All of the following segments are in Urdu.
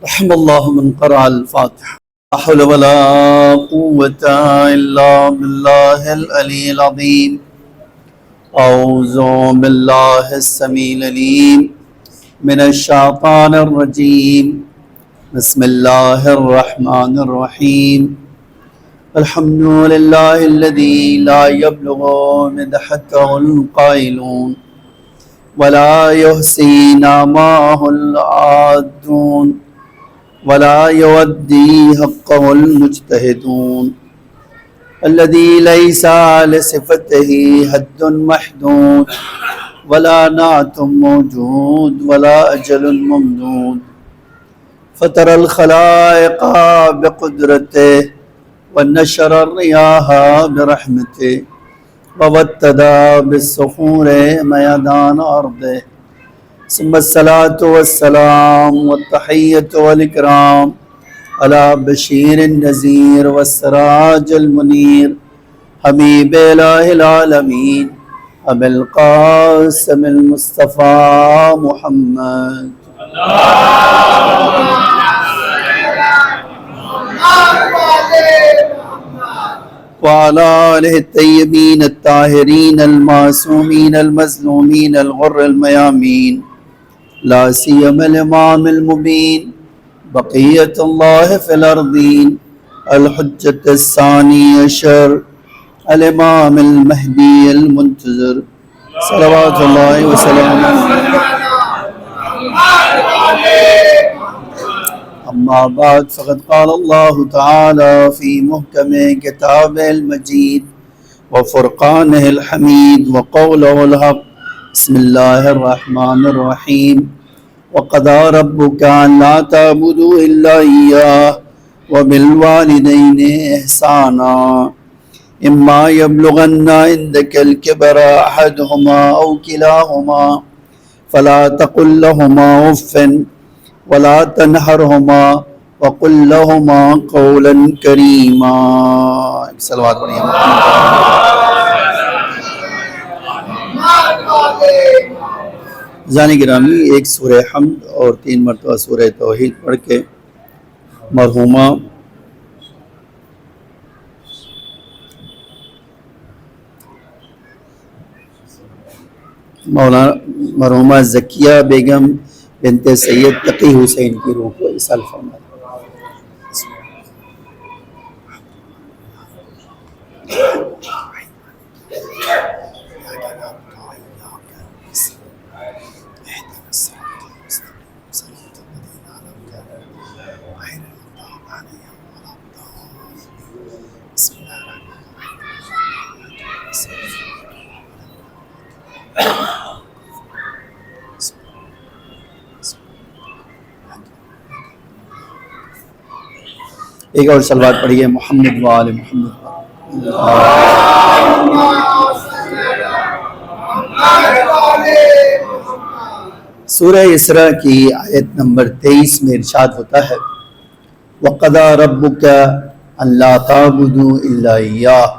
رحم الله من قرأ الفاتحة. لا حول ولا قوة إلا بالله العلي العظيم. أعوذ بالله السميع العليم من الشيطان الرجيم. بسم الله الرحمن الرحيم. الحمد لله الذي لا يبلغ مدحته القائلون ولا يحصي نعمه العادون ولا يودي حقه المجتهدون الذي ليس لصفته حد محدود ولا نعت موجود ولا أجل ممدود فطر الخلائق بقدرته ونشر الرياح برحمته ووتدى بالصخور ميدان أرضه ثم الصلاة والسلام والتحية والإكرام على بشير النذير والسراج المنير حبيب إله العالمين أبي القاسم المصطفى محمد وعلى آله الطيبين الطاهرين المعصومين المظلومين الغر الميامين لا سيما الإمام المبين بقية الله في الأرضين الحجة الثاني عشر الإمام المهدي المنتظر صلوات الله وسلامه أما بعد فقد قال الله تعالى في محكم كتابه المجيد وفرقانه الحميد وقوله الحق بسم الله الرحمن الرحيم وقضى ربك ألا تعبدوا إلا إياه وبالوالدين إحسانا إما يبلغن عندك الكبر أحدهما أو كلاهما فلا تقل لهما أف ولا تنهرهما وقل لهما قولا كريما. صلوات پڑھیے. زانی گرامی، ایک سورہ حمد اور 3 مرتبہ سورہ توحید پڑھ کے مرحومہ مرحومہ زکیہ بیگم بنت سید تقی حسین کی روح کو ایصال فرمائے. ایک اور صلوات پڑھیے محمد و آل محمد. سورہ اسراء کی آیت نمبر 23 میں ارشاد ہوتا ہے وَقَضَى رَبُّكَ أَلَّا تَعْبُدُوا إِلَّا إِيَّاهُ.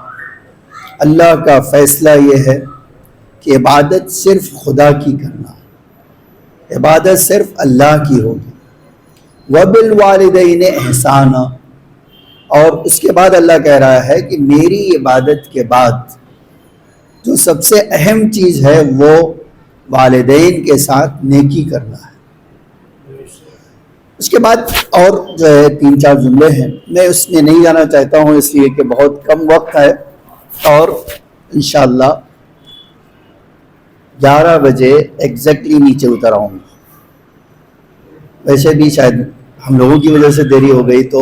اللہ کا فیصلہ یہ ہے کہ عبادت صرف خدا کی کرنا ہے، عبادت صرف اللہ کی ہوگی. وَبِالْوَالِدَيْنِ إِحْسَانًا، اور اس کے بعد اللہ کہہ رہا ہے کہ میری عبادت کے بعد جو سب سے اہم چیز ہے وہ والدین کے ساتھ نیکی کرنا ہے. اس کے بعد اور جو ہے 3-4 جملے ہیں، میں اس میں نہیں جانا چاہتا ہوں اس لیے کہ بہت کم وقت ہے اور انشاءاللہ 11 بجے ایگزیکٹلی نیچے اتر آؤں گا. ویسے بھی شاید ہم لوگوں کی وجہ سے دیری ہو گئی، تو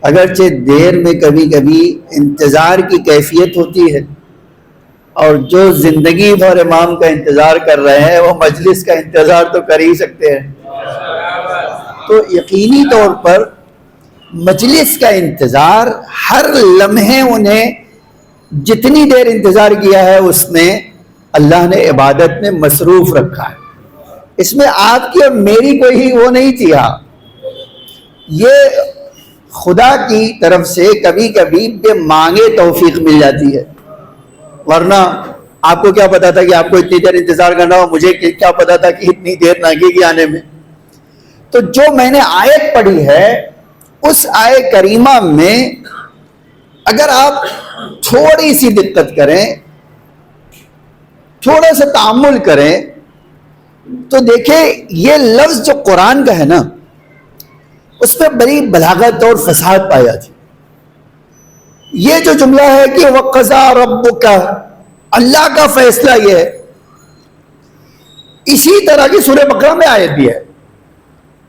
اگرچہ دیر میں کبھی کبھی انتظار کی کیفیت ہوتی ہے، اور جو زندگی بھر امام کا انتظار کر رہے ہیں وہ مجلس کا انتظار تو کر ہی سکتے ہیں. تو یقینی طور پر مجلس کا انتظار ہر لمحے انہیں جتنی دیر انتظار کیا ہے اس میں اللہ نے عبادت میں مصروف رکھا ہے. اس میں آپ کی اور میری کوئی وہ نہیں تھی. یہ خدا کی طرف سے کبھی کبھی بے مانگے توفیق مل جاتی ہے، ورنہ آپ کو کیا پتا تھا کہ آپ کو اتنی دیر انتظار کرنا ہو، مجھے کیا پتا تھا کہ اتنی دیر لگے گی آنے میں. تو جو میں نے آیت پڑھی ہے اس آیت کریمہ میں اگر آپ تھوڑی سی دقت کریں، تھوڑا سا تأمل کریں، تو دیکھیں یہ لفظ جو قرآن کا ہے نا، اس پہ بڑی بلاغت اور فصاحت پائی جاتی. یہ جو جملہ ہے کہ وَقَضَىٰ رَبُّكَ، اللہ کا فیصلہ یہ ہے، اسی طرح کی سورہ بقرہ میں آیت بھی ہے،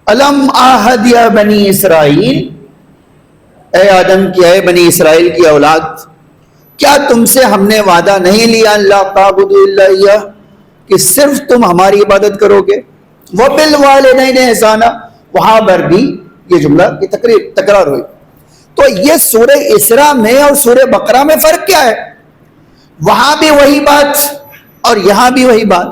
الم آہد یا بنی اسرائیل، اے آدم کی، اے بنی اسرائیل کی اولاد، کیا تم سے ہم نے وعدہ نہیں لیا اللہ تعبدوا الا ایہ، کہ صرف تم ہماری عبادت کرو گے، وبالوالدین احسانا، وہاں پر بھی یہ جملہ کی تکرار ہوئی. تو یہ سورہ اسراء میں اور سورہ بقرہ میں فرق کیا ہے؟ وہاں بھی وہی بات اور یہاں بھی وہی بات.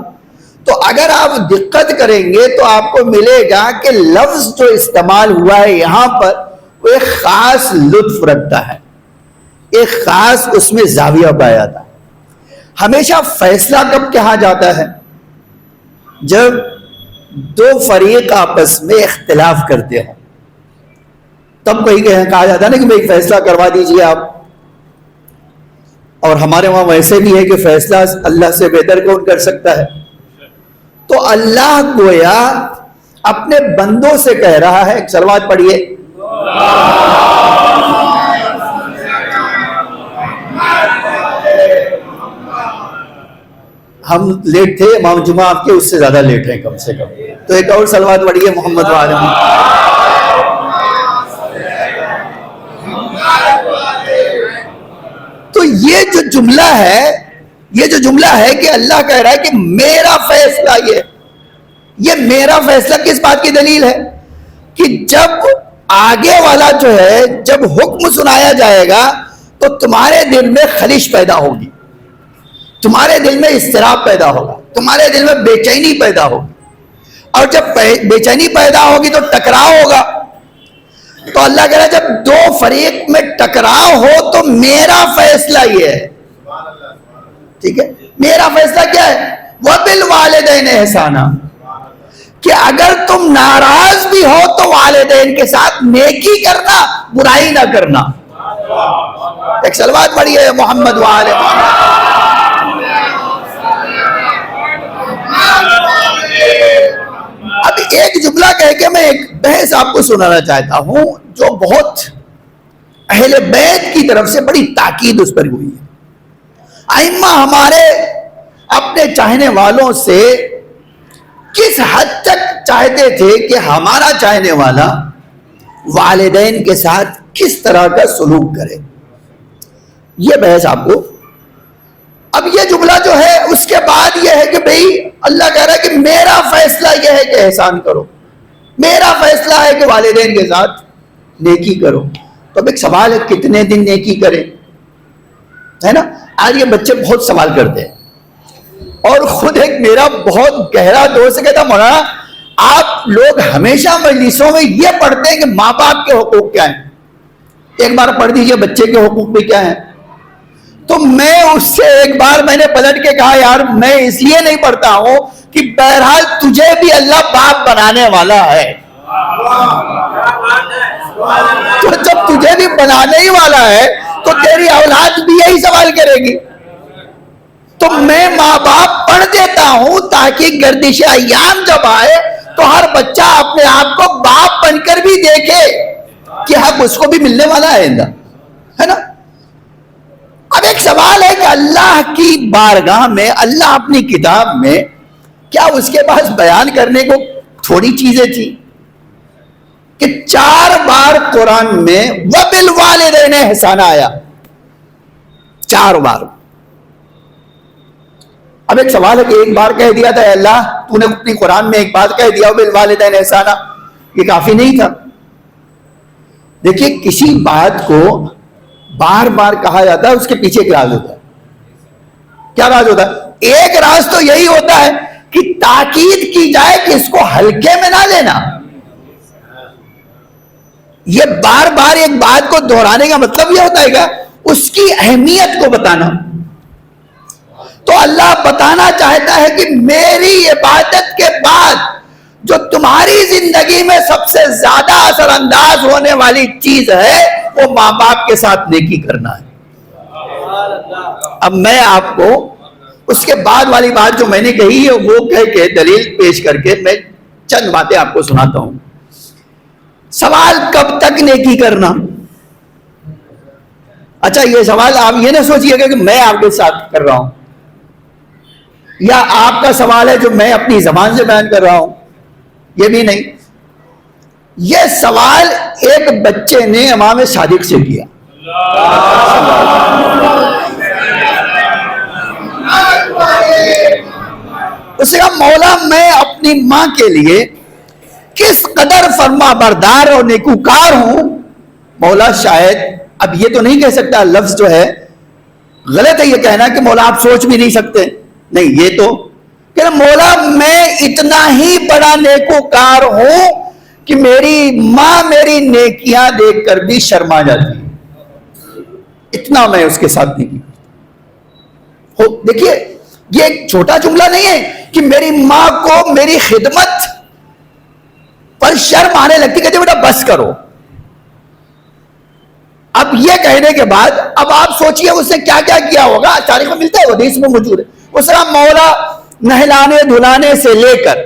تو اگر آپ دقت کریں گے تو آپ کو ملے گا کہ لفظ جو استعمال ہوا ہے یہاں پر وہ ایک خاص لطف رکھتا ہے، ایک خاص اس میں زاویہ پایا جاتا ہے. ہمیشہ فیصلہ کب کہا جاتا ہے؟ جب دو فریق آپس میں اختلاف کرتے ہیں، تب کوئی کہا جاتا ہے نا کہ بھئی فیصلہ کروا دیجئے آپ. اور ہمارے وہاں ویسے بھی ہے کہ فیصلہ اللہ سے بہتر کون کر سکتا ہے. تو اللہ گویا اپنے بندوں سے کہہ رہا ہے، ایک صلوات پڑھیے، ہم لیٹ تھے، امام جمعہ آپ کے اس سے زیادہ لیٹ ہیں کم سے کم، تو ایک اور صلوات پڑھیے محمد وعلہ. تو یہ جو جملہ ہے کہ اللہ کہہ رہا ہے کہ میرا فیصلہ یہ میرا فیصلہ کس بات کی دلیل ہے؟ کہ جب آگے والا جو ہے، جب حکم سنایا جائے گا تو تمہارے دل میں خلش پیدا ہوگی، تمہارے دل میں اضطراب پیدا ہوگا، تمہارے دل میں بے چینی پیدا ہوگی، اور جب بے چینی پیدا ہوگی تو ٹکراؤ ہوگا. تو اللہ کہہ رہا ہے جب دو فریق میں ٹکراؤ ہو تو میرا فیصلہ یہ ہے. ٹھیک ہے، میرا فیصلہ کیا ہے؟ وَبِالْوَالِدَيْنِ احسانا، کہ اگر تم ناراض بھی ہو تو والدین کے ساتھ نیکی کرنا، برائی نہ کرنا. ایک صلوات پڑھیے محمد وعلہ. اب ایک جملہ کہہ کے میں ایک بحث آپ کو سنانا چاہتا ہوں جو بہت اہل بیت کی طرف سے بڑی تاکید اس پر ہوئی ہے. ائمہ ہمارے اپنے چاہنے والوں سے کس حد تک چاہتے تھے کہ ہمارا چاہنے والا والدین کے ساتھ کس طرح کا سلوک کرے، یہ بحث آپ کو. اب یہ جملہ جو ہے اس کے بعد یہ ہے کہ بھئی اللہ کہہ رہا ہے کہ میرا فیصلہ یہ ہے کہ احسان کرو، میرا فیصلہ ہے کہ والدین کے ساتھ نیکی کرو. تو اب ایک سوال ہے، کتنے دن نیکی کریں؟ ہے نا، آج یہ بچے بہت سوال کرتے ہیں، اور خود ایک میرا بہت گہرا دوست کہتا مولانا آپ لوگ ہمیشہ مجلسوں میں یہ پڑھتے ہیں کہ ماں باپ کے حقوق کیا ہیں، ایک بار پڑھ دیجئے بچے کے حقوق بھی کیا ہیں. تو میں اس سے ایک بار میں نے پلٹ کے کہا یار میں اس لیے نہیں پڑھتا ہوں کہ بہرحال تجھے بھی اللہ باپ بنانے والا ہے، تو جب تجھے بھی بنانے ہی والا ہے تو تیری اولاد بھی یہی سوال کرے گی. تو میں ماں باپ پڑھ دیتا ہوں تاکہ گردش ایام جب آئے تو ہر بچہ اپنے آپ کو باپ بن کر بھی دیکھے کہ حق اس کو بھی ملنے والا ہے نا. اب ایک سوال ہے کہ اللہ کی بارگاہ میں، اللہ اپنی کتاب میں، کیا اس کے پاس بیان کرنے کو تھوڑی چیزیں تھی کہ 4 بار قرآن میں وَبِالْوَالِدَيْنِ احسانا آیا، 4 بار. اب ایک سوال ہے کہ ایک بار کہہ دیا تھا اللہ تو نے اپنی قرآن میں ایک بات کہہ دیا وَبِالْوَالِدَيْنِ احسانا، یہ کافی نہیں تھا. دیکھیے کسی بات کو بار بار کہا جاتا ہے، اس کے پیچھے ایک راز ہوتا ہے. کیا راز ہوتا ہے؟ ایک راز تو یہی ہوتا ہے کہ تاکید کی جائے کہ اس کو ہلکے میں نہ لینا. یہ بار بار ایک بات کو دہرانے کا مطلب یہ ہوتا ہے کہ اس کی اہمیت کو بتانا. تو اللہ بتانا چاہتا ہے کہ میری عبادت کے بعد جو تمہاری زندگی میں سب سے زیادہ اثر انداز ہونے والی چیز ہے وہ ماں باپ کے ساتھ نیکی کرنا ہے. اب میں آپ کو اس کے بعد والی بات جو میں نے کہی ہے وہ کہہ کے دلیل پیش کر کے میں چند باتیں آپ کو سناتا ہوں. سوال کب تک نیکی کرنا؟ اچھا یہ سوال آپ یہ نہ سوچئے گا کہ میں آپ کے ساتھ کر رہا ہوں یا آپ کا سوال ہے جو میں اپنی زبان سے بیان کر رہا ہوں، یہ بھی نہیں. یہ سوال ایک بچے نے امام صادق سے کیا. اس نے کہا مولا میں اپنی ماں کے لیے کس قدر فرما بردار اور نیکوکار ہوں. مولا شاید اب یہ تو نہیں کہہ سکتا، لفظ جو ہے غلط ہے یہ کہنا کہ مولا آپ سوچ بھی نہیں سکتے، نہیں یہ تو کہ مولا میں اتنا ہی بڑا نیکوکار ہوں کہ میری ماں میری نیکیاں دیکھ کر بھی شرما جاتی ہے، اتنا میں اس کے ساتھ نیکی ہو. دیکھیے یہ ایک چھوٹا جملہ نہیں ہے کہ میری ماں کو میری خدمت پر شرم آنے لگتی کہ بیٹا بس کرو. اب یہ کہنے کے بعد اب آپ سوچئے اس نے کیا کیا کیا ہوگا. تاریخ میں ملتا ہے، حدیث میں موجود ہے. اس طرح مولا نہلانے دھلانے سے لے کر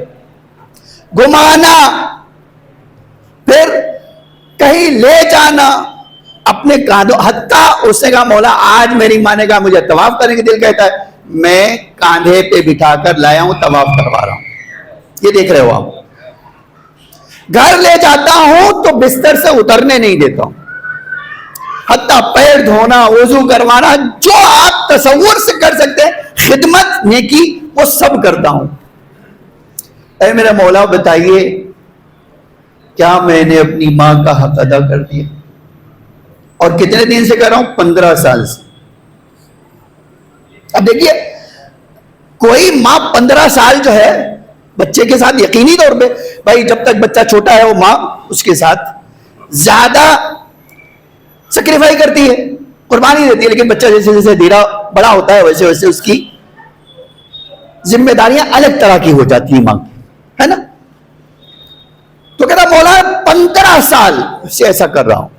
گھمانا، پھر کہیں لے جانا اپنے کاندھوں، حتیٰ اس نے کہا مولا آج میری ماں نے کہا مجھے طواف کرنے کا دل کہتا ہے، میں کاندھے پہ بٹھا کر لایا ہوں طواف کروا رہا ہوں. یہ دیکھ رہے ہو آپ. گھر لے جاتا ہوں تو بستر سے اترنے نہیں دیتا ہوں، حتیٰ پیر دھونا وضو کروانا جو آپ تصور سے کر سکتے ہیں خدمت نیکی وہ سب کرتا ہوں. اے میرے مولا بتائیے کیا میں نے اپنی ماں کا حق ادا کر دیا؟ اور کتنے دن سے کر رہا ہوں؟ 15 سال سے. اب دیکھیے کوئی ماں 15 سال جو ہے بچے کے ساتھ یقینی طور پہ بھائی جب تک بچہ چھوٹا ہے وہ ماں اس کے ساتھ زیادہ سیکریفائی کرتی ہے، قربانی دیتی ہے، لیکن بچہ جیسے جیسے دھیرا بڑا ہوتا ہے ویسے ویسے اس کی ذمہ داریاں الگ طرح کی ہو جاتی ہیں ماں کی، ہے نا. تو کہتا مولا 15 سال سے ایسا کر رہا ہوں.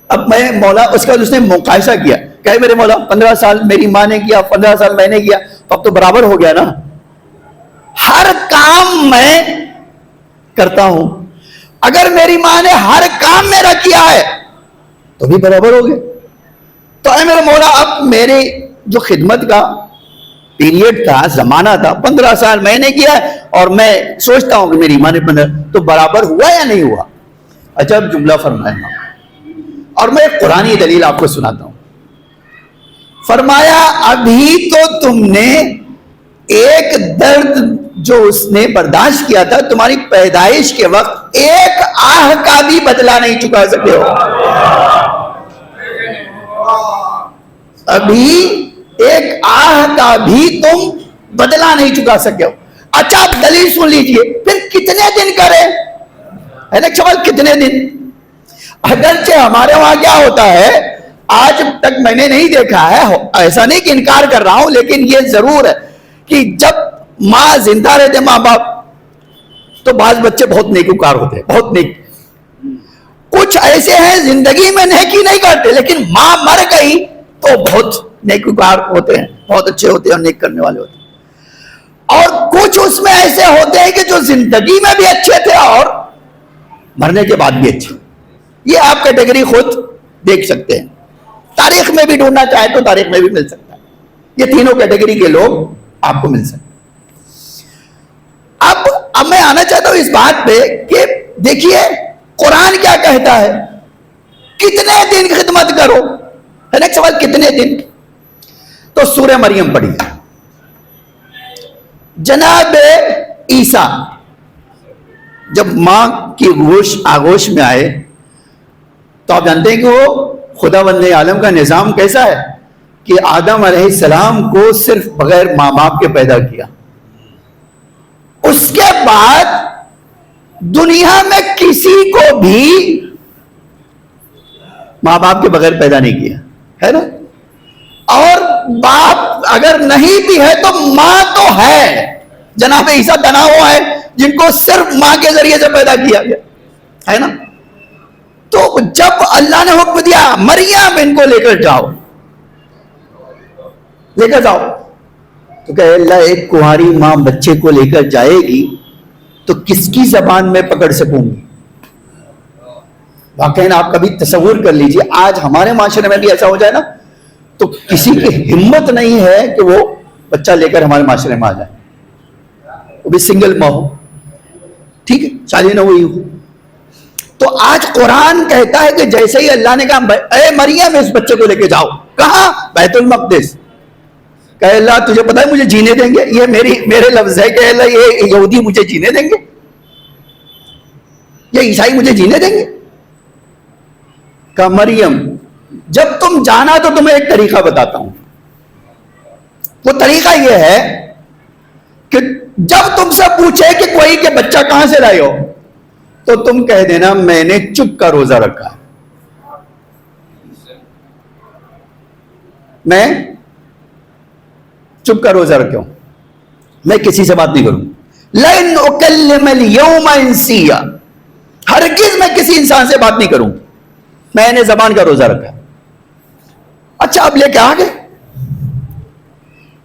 اب میں مولا اس کے بعد اس نے مقایسہ کیا کہ میرے مولا 15 سال میری ماں نے کیا، 15 سال میں نے کیا، اب تو برابر ہو گیا نا. ہر کام میں کرتا ہوں، اگر میری ماں نے ہر کام میرا کیا ہے تو بھی برابر ہو گئے. تو اے میرے مولا اب میری جو خدمت کا پیریڈ تھا، زمانہ تھا، 15 سال میں نے کیا ہے اور میں سوچتا ہوں کہ میری ماں نے 15، تو برابر ہوا یا نہیں ہوا؟ عجب جملہ فرمایا. اور میں ایک قرآنی دلیل آپ کو سناتا ہوں. فرمایا ابھی تو تم نے ایک درد جو اس نے برداشت کیا تھا تمہاری پیدائش کے وقت ایک آہ کا بھی بدلہ نہیں چکا سکے ہو. ابھی ایک آہ کا بھی تم بدلہ نہیں چکا سکے ہو. اچھا آپ دلیل سن لیجئے، پھر کتنے دن کرے؟ ہے نا سوال، کتنے دن؟ اگرچہ ہمارے وہاں کیا ہوتا ہے آج تک میں نے نہیں دیکھا ہے، ایسا نہیں کہ انکار کر رہا ہوں، لیکن یہ ضرور ہے کہ جب ماں زندہ رہتے ماں باپ تو بعض بچے بہت نیکوکار ہوتے ہیں، بہت نیک. کچھ ایسے ہیں زندگی میں نیکی نہیں کرتے لیکن ماں مر گئی تو بہت نیکوکار ہوتے ہیں، بہت اچھے ہوتے ہیں اور نیک کرنے والے ہوتے ہیں. اور کچھ اس میں ایسے ہوتے ہیں کہ جو زندگی میں بھی اچھے تھے اور مرنے کے بعد بھی اچھے. یہ آپ کیٹیگری خود دیکھ سکتے ہیں، تاریخ میں بھی ڈھونڈنا چاہے تو تاریخ میں بھی مل سکتا ہے. یہ تینوں کیٹیگری کے لوگ آپ کو مل سکتے ہیں. اب میں آنا چاہتا ہوں اس بات پہ کہ دیکھیے قرآن کیا کہتا ہے، کتنے دن خدمت کرو. ہے نا سوال کتنے دن؟ تو سورہ مریم پڑھی. جناب عیسیٰ جب ماں کی آغوش میں آئے تو آپ جانتے ہیں کہ وہ خدا بند عالم کا نظام کیسا ہے کہ آدم علیہ السلام کو صرف بغیر ماں باپ کے پیدا کیا. اس کے بعد دنیا میں کسی کو بھی ماں باپ کے بغیر پیدا نہیں کیا، ہے نا. اور باپ اگر نہیں بھی ہے تو ماں تو ہے. جناب عیسیٰ بنا ہوا ہے جن کو صرف ماں کے ذریعے سے پیدا کیا گیا ہے نا. تو جب اللہ نے حکم دیا مریم ان کو لے کر جاؤ، لے کر جاؤ، تو کہ اللہ ایک کنواری ماں بچے کو لے کر جائے گی تو کس کی زبان میں پکڑ سکوں گی؟ واقعی آپ کبھی تصور کر لیجئے آج ہمارے معاشرے میں بھی ایسا ہو جائے نا تو کسی کی ہمت نہیں ہے کہ وہ بچہ لے کر ہمارے معاشرے میں آ جائے، وہ بھی سنگل ماں ہو، ٹھیک ہے، شادی نہ ہوئی ہو. تو آج قرآن کہتا ہے کہ جیسے ہی اللہ نے کہا اے مریم اس بچے کو لے کے جاؤ، کہاں؟ بیت المقدس. کہ اللہ تجھے پتا ہے مجھے جینے دیں گے؟ یہ میرے لفظ ہے کہ اللہ یہ یہودی مجھے جینے دیں گے؟ یہ عیسائی مجھے جینے دیں گے؟ کہ مریم جب تم جانا تو تمہیں ایک طریقہ بتاتا ہوں. وہ طریقہ یہ ہے کہ جب تم سے پوچھے کہ کوئی کہ بچہ کہاں سے لائے ہو تو تم کہہ دینا میں نے چپ کا روزہ رکھا ہے، میں چپ کا روزہ رکھا ہوں، میں کسی سے بات نہیں کروں. لن اکلم اليوم انسیا، ہرگز میں کسی انسان سے بات نہیں کروں، میں نے زبان کا روزہ رکھا. اچھا اب لے کے آ گئے،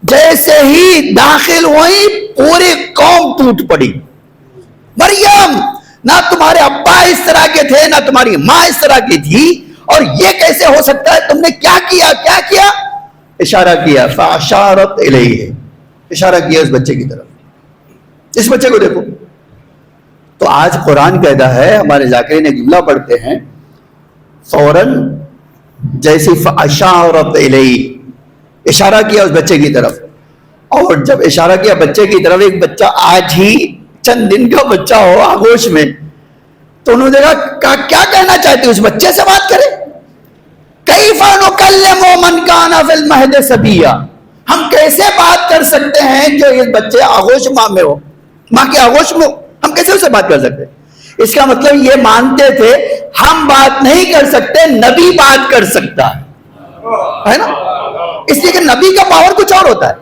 جیسے ہی داخل ہوئی پوری قوم ٹوٹ پڑی. مریم نہ تمہارے ابا اس طرح کے تھے نہ تمہاری ماں اس طرح کی تھی، اور یہ کیسے ہو سکتا ہے؟ تم نے کیا کیا؟ کیا کیا؟ اشارہ کیا. فاشارت الیہ، اشارہ کیا اس بچے کی طرف، اس بچے کو دیکھو. تو آج قرآن کہتا ہے، ہمارے ذاکرین ایک جملہ پڑھتے ہیں فوراً جیسی فاشارت الیہ، اشارہ کیا اس بچے کی طرف. اور جب اشارہ کیا بچے کی طرف، ایک بچہ آج ہی چند دن کا بچہ ہو آغوش میں، تو انہوں نے دیکھا کیا کہنا چاہتے اس بچے سے بات کرے. کیف نکلم من کان فی المہد صبیا، ہم کیسے بات کر سکتے ہیں جو یہ بچے آغوش ماں میں ہو، ماں کے آغوش میں ہو، ہم کیسے اسے بات کر سکتے؟ اس کا مطلب یہ مانتے تھے ہم بات نہیں کر سکتے، نبی بات کر سکتا ہے نا. اس لیے کہ نبی کا پاور کچھ اور ہوتا ہے.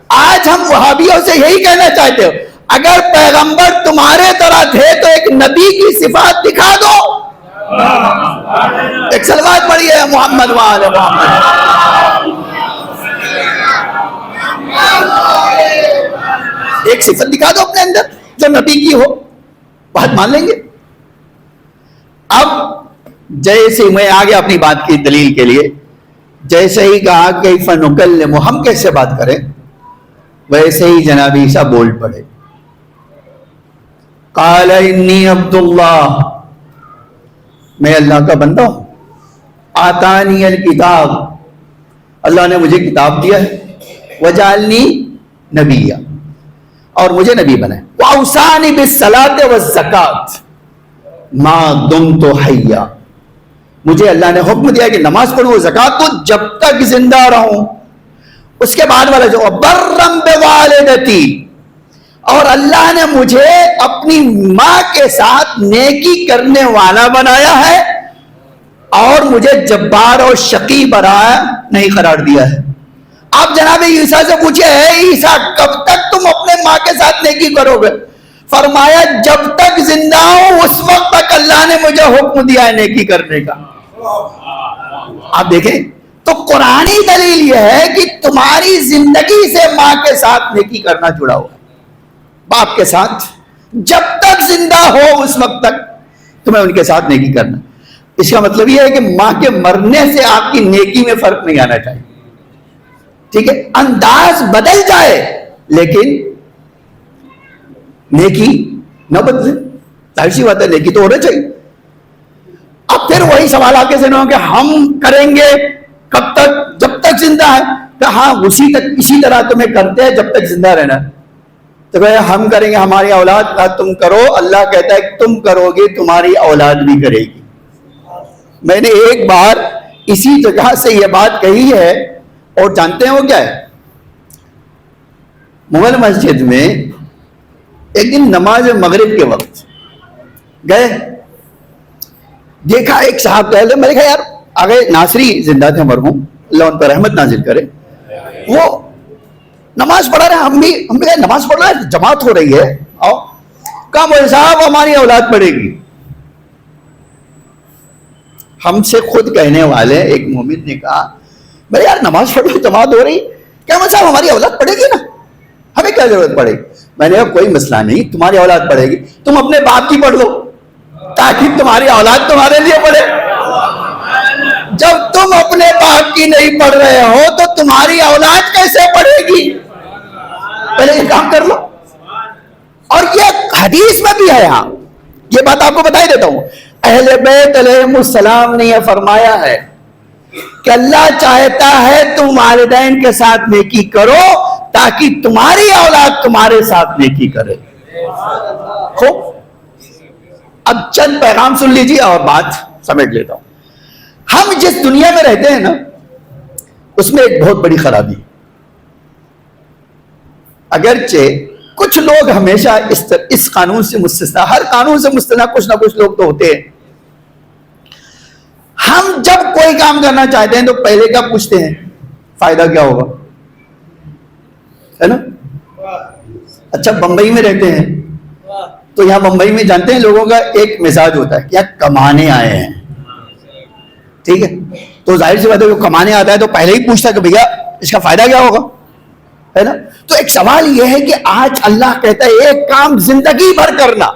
آج ہم وہابیوں سے یہی کہنا چاہتے ہو اگر پیغمبر تمہارے طرح تھے تو ایک نبی کی صفات دکھا دو. ایک صلوات پڑھی ہے محمد وآل محمد. ایک صفت دکھا دو اپنے اندر جو نبی کی ہو، بات مان لیں گے. اب جیسے میں آگے اپنی بات کی دلیل کے لیے، جیسے ہی کہا کہ فنکلم، ہم کیسے بات کریں، ویسے ہی جناب عیسیٰ بول پڑے. قال انی عبد اللہ، میں اللہ کا بندہ ہوں. آتانی الکتاب، اللہ نے مجھے کتاب دیا ہے. وجعلنی نبیا، اور مجھے نبی بنائے. واوصانی بالصلاۃ والزکاۃ ما دمت حیا، مجھے اللہ نے حکم دیا کہ نماز پڑھوں، زکات دو جب تک زندہ رہوں. اس کے بعد والا جو برم بوالدتی، اور اللہ نے مجھے اپنی ماں کے ساتھ نیکی کرنے والا بنایا ہے، اور مجھے جبار اور شقی برایا نہیں قرار دیا ہے. آپ جناب عیسیٰ سے پوچھے ہے عیسیٰ کب تک تم اپنے ماں کے ساتھ نیکی کرو گے؟ فرمایا جب تک زندہ ہوں اس وقت تک اللہ نے مجھے حکم دیا ہے نیکی کرنے کا. آپ دیکھیں تو قرآنی دلیل یہ ہے کہ تمہاری زندگی سے ماں کے ساتھ نیکی کرنا جڑا ہوا ہے، باپ کے ساتھ جب تک زندہ ہو اس وقت تک تمہیں ان کے ساتھ نیکی کرنا. اس کا مطلب یہ ہے کہ ماں کے مرنے سے آپ کی نیکی میں فرق نہیں آنا چاہیے. ٹھیک ہے، انداز بدل جائے لیکن نیکی نہ بدلے. ظاہر سی بات ہے نیکی تو ہونا چاہیے. اب پھر وہی سوال آ کے سے کہ ہم کریں گے کب تک؟ جب تک زندہ ہے. کہ ہاں اسی طرح تمہیں کرتے ہیں جب تک زندہ رہنا. تو کہ ہم کریں گے، ہماری اولاد کا تم کرو. اللہ کہتا ہے تم کرو گے تمہاری اولاد بھی کرے گی. میں نے ایک بار اسی جگہ سے یہ بات کہی ہے، اور جانتے ہیں وہ کیا ہے؟ مغل مسجد میں ایک دن نماز مغرب کے وقت گئے، دیکھا ایک صاحب کہہ لے، میں نے کہا یار آگے ناصری زندہ تھے مرحوم، اللہ ان پر رحمت نازل کرے، وہ نماز پڑھا رہے ہیں، ہم بھی کہا نماز پڑھ رہے ہیں، جماعت ہو رہی ہے، آؤ. کہا مولوی صاحب ہماری اولاد پڑھے گی. ہم سے خود کہنے والے ایک مومن نے کہا بھائی یار نماز پڑھو جماعت ہو رہی, کیا مولوی صاحب ہماری اولاد پڑھے گی نا, ہمیں کیا ضرورت پڑے گی. میں نے کہا کوئی مسئلہ نہیں, تمہاری اولاد پڑھے گی, تم اپنے باپ کی پڑھ لو تاکہ تمہاری اولاد تمہارے لیے پڑھے. جب تم اپنے باپ کی نہیں پڑھ رہے ہو تو تمہاری اولاد کیسے پڑھے گی؟ پہلے یہ کام کر لو. اور یہ حدیث میں بھی ہے, ہاں یہ بات آپ کو بتا ہی دیتا ہوں. اہل بیت علیہم السلام نے یہ فرمایا ہے کہ اللہ چاہتا ہے تم والدین کے ساتھ نیکی کرو تاکہ تمہاری اولاد تمہارے ساتھ نیکی کرے. خوب, اب چند پیغام سن لیجیے اور بات سمیٹ لیتا ہوں. ہم جس دنیا میں رہتے ہیں نا اس میں ایک بہت بڑی خرابی, اگرچہ کچھ لوگ ہمیشہ اس قانون سے مستثنا, ہر قانون سے مستثنا کچھ نہ کچھ لوگ تو ہوتے ہیں. ہم جب کوئی کام کرنا چاہتے ہیں تو پہلے کیا پوچھتے ہیں؟ فائدہ کیا ہوگا, ہے نا. اچھا بمبئی میں رہتے ہیں تو یہاں بمبئی میں جانتے ہیں لوگوں کا ایک مزاج ہوتا ہے کیا کمانے آئے ہیں, ٹھیک ہے, تو ظاہر سی بات ہے جو کمانے آتا ہے تو پہلے ہی پوچھتا ہے کہ بھیا اس کا فائدہ کیا ہوگا, ہے نا. تو ایک سوال یہ ہے کہ آج اللہ کہتا ہے ایک کام زندگی بھر کرنا,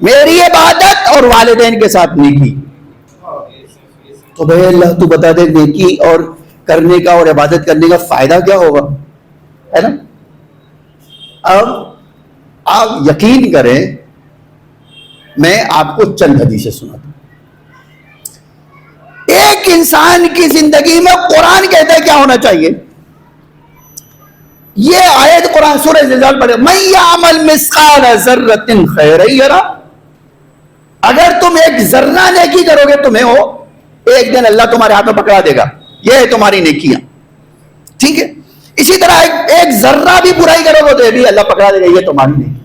میری عبادت اور والدین کے ساتھ نیکی. تو بھائی اللہ تو بتا دے نیکی اور کرنے کا اور عبادت کرنے کا فائدہ کیا ہوگا, ہے نا. اب آپ یقین کریں میں آپ کو چند حدیثیں سناتا ہوں. ایک انسان کی زندگی میں قرآن کہتا ہے کیا ہونا چاہیے. یہ آیت قرآن سورہ زلزال پڑھے, من یعمل مثقال ذرۃ خیرا یرا, اگر تم ایک ذرہ نیکی کرو گے تمہیں ہو ایک دن اللہ تمہارے ہاتھ میں پکڑا دے گا, یہ ہے تمہاری نیکیاں, ٹھیک ہے. اسی طرح ایک ذرہ بھی برائی کرو گے تو یہ بھی اللہ پکڑا دے گا, یہ تمہاری نیکی,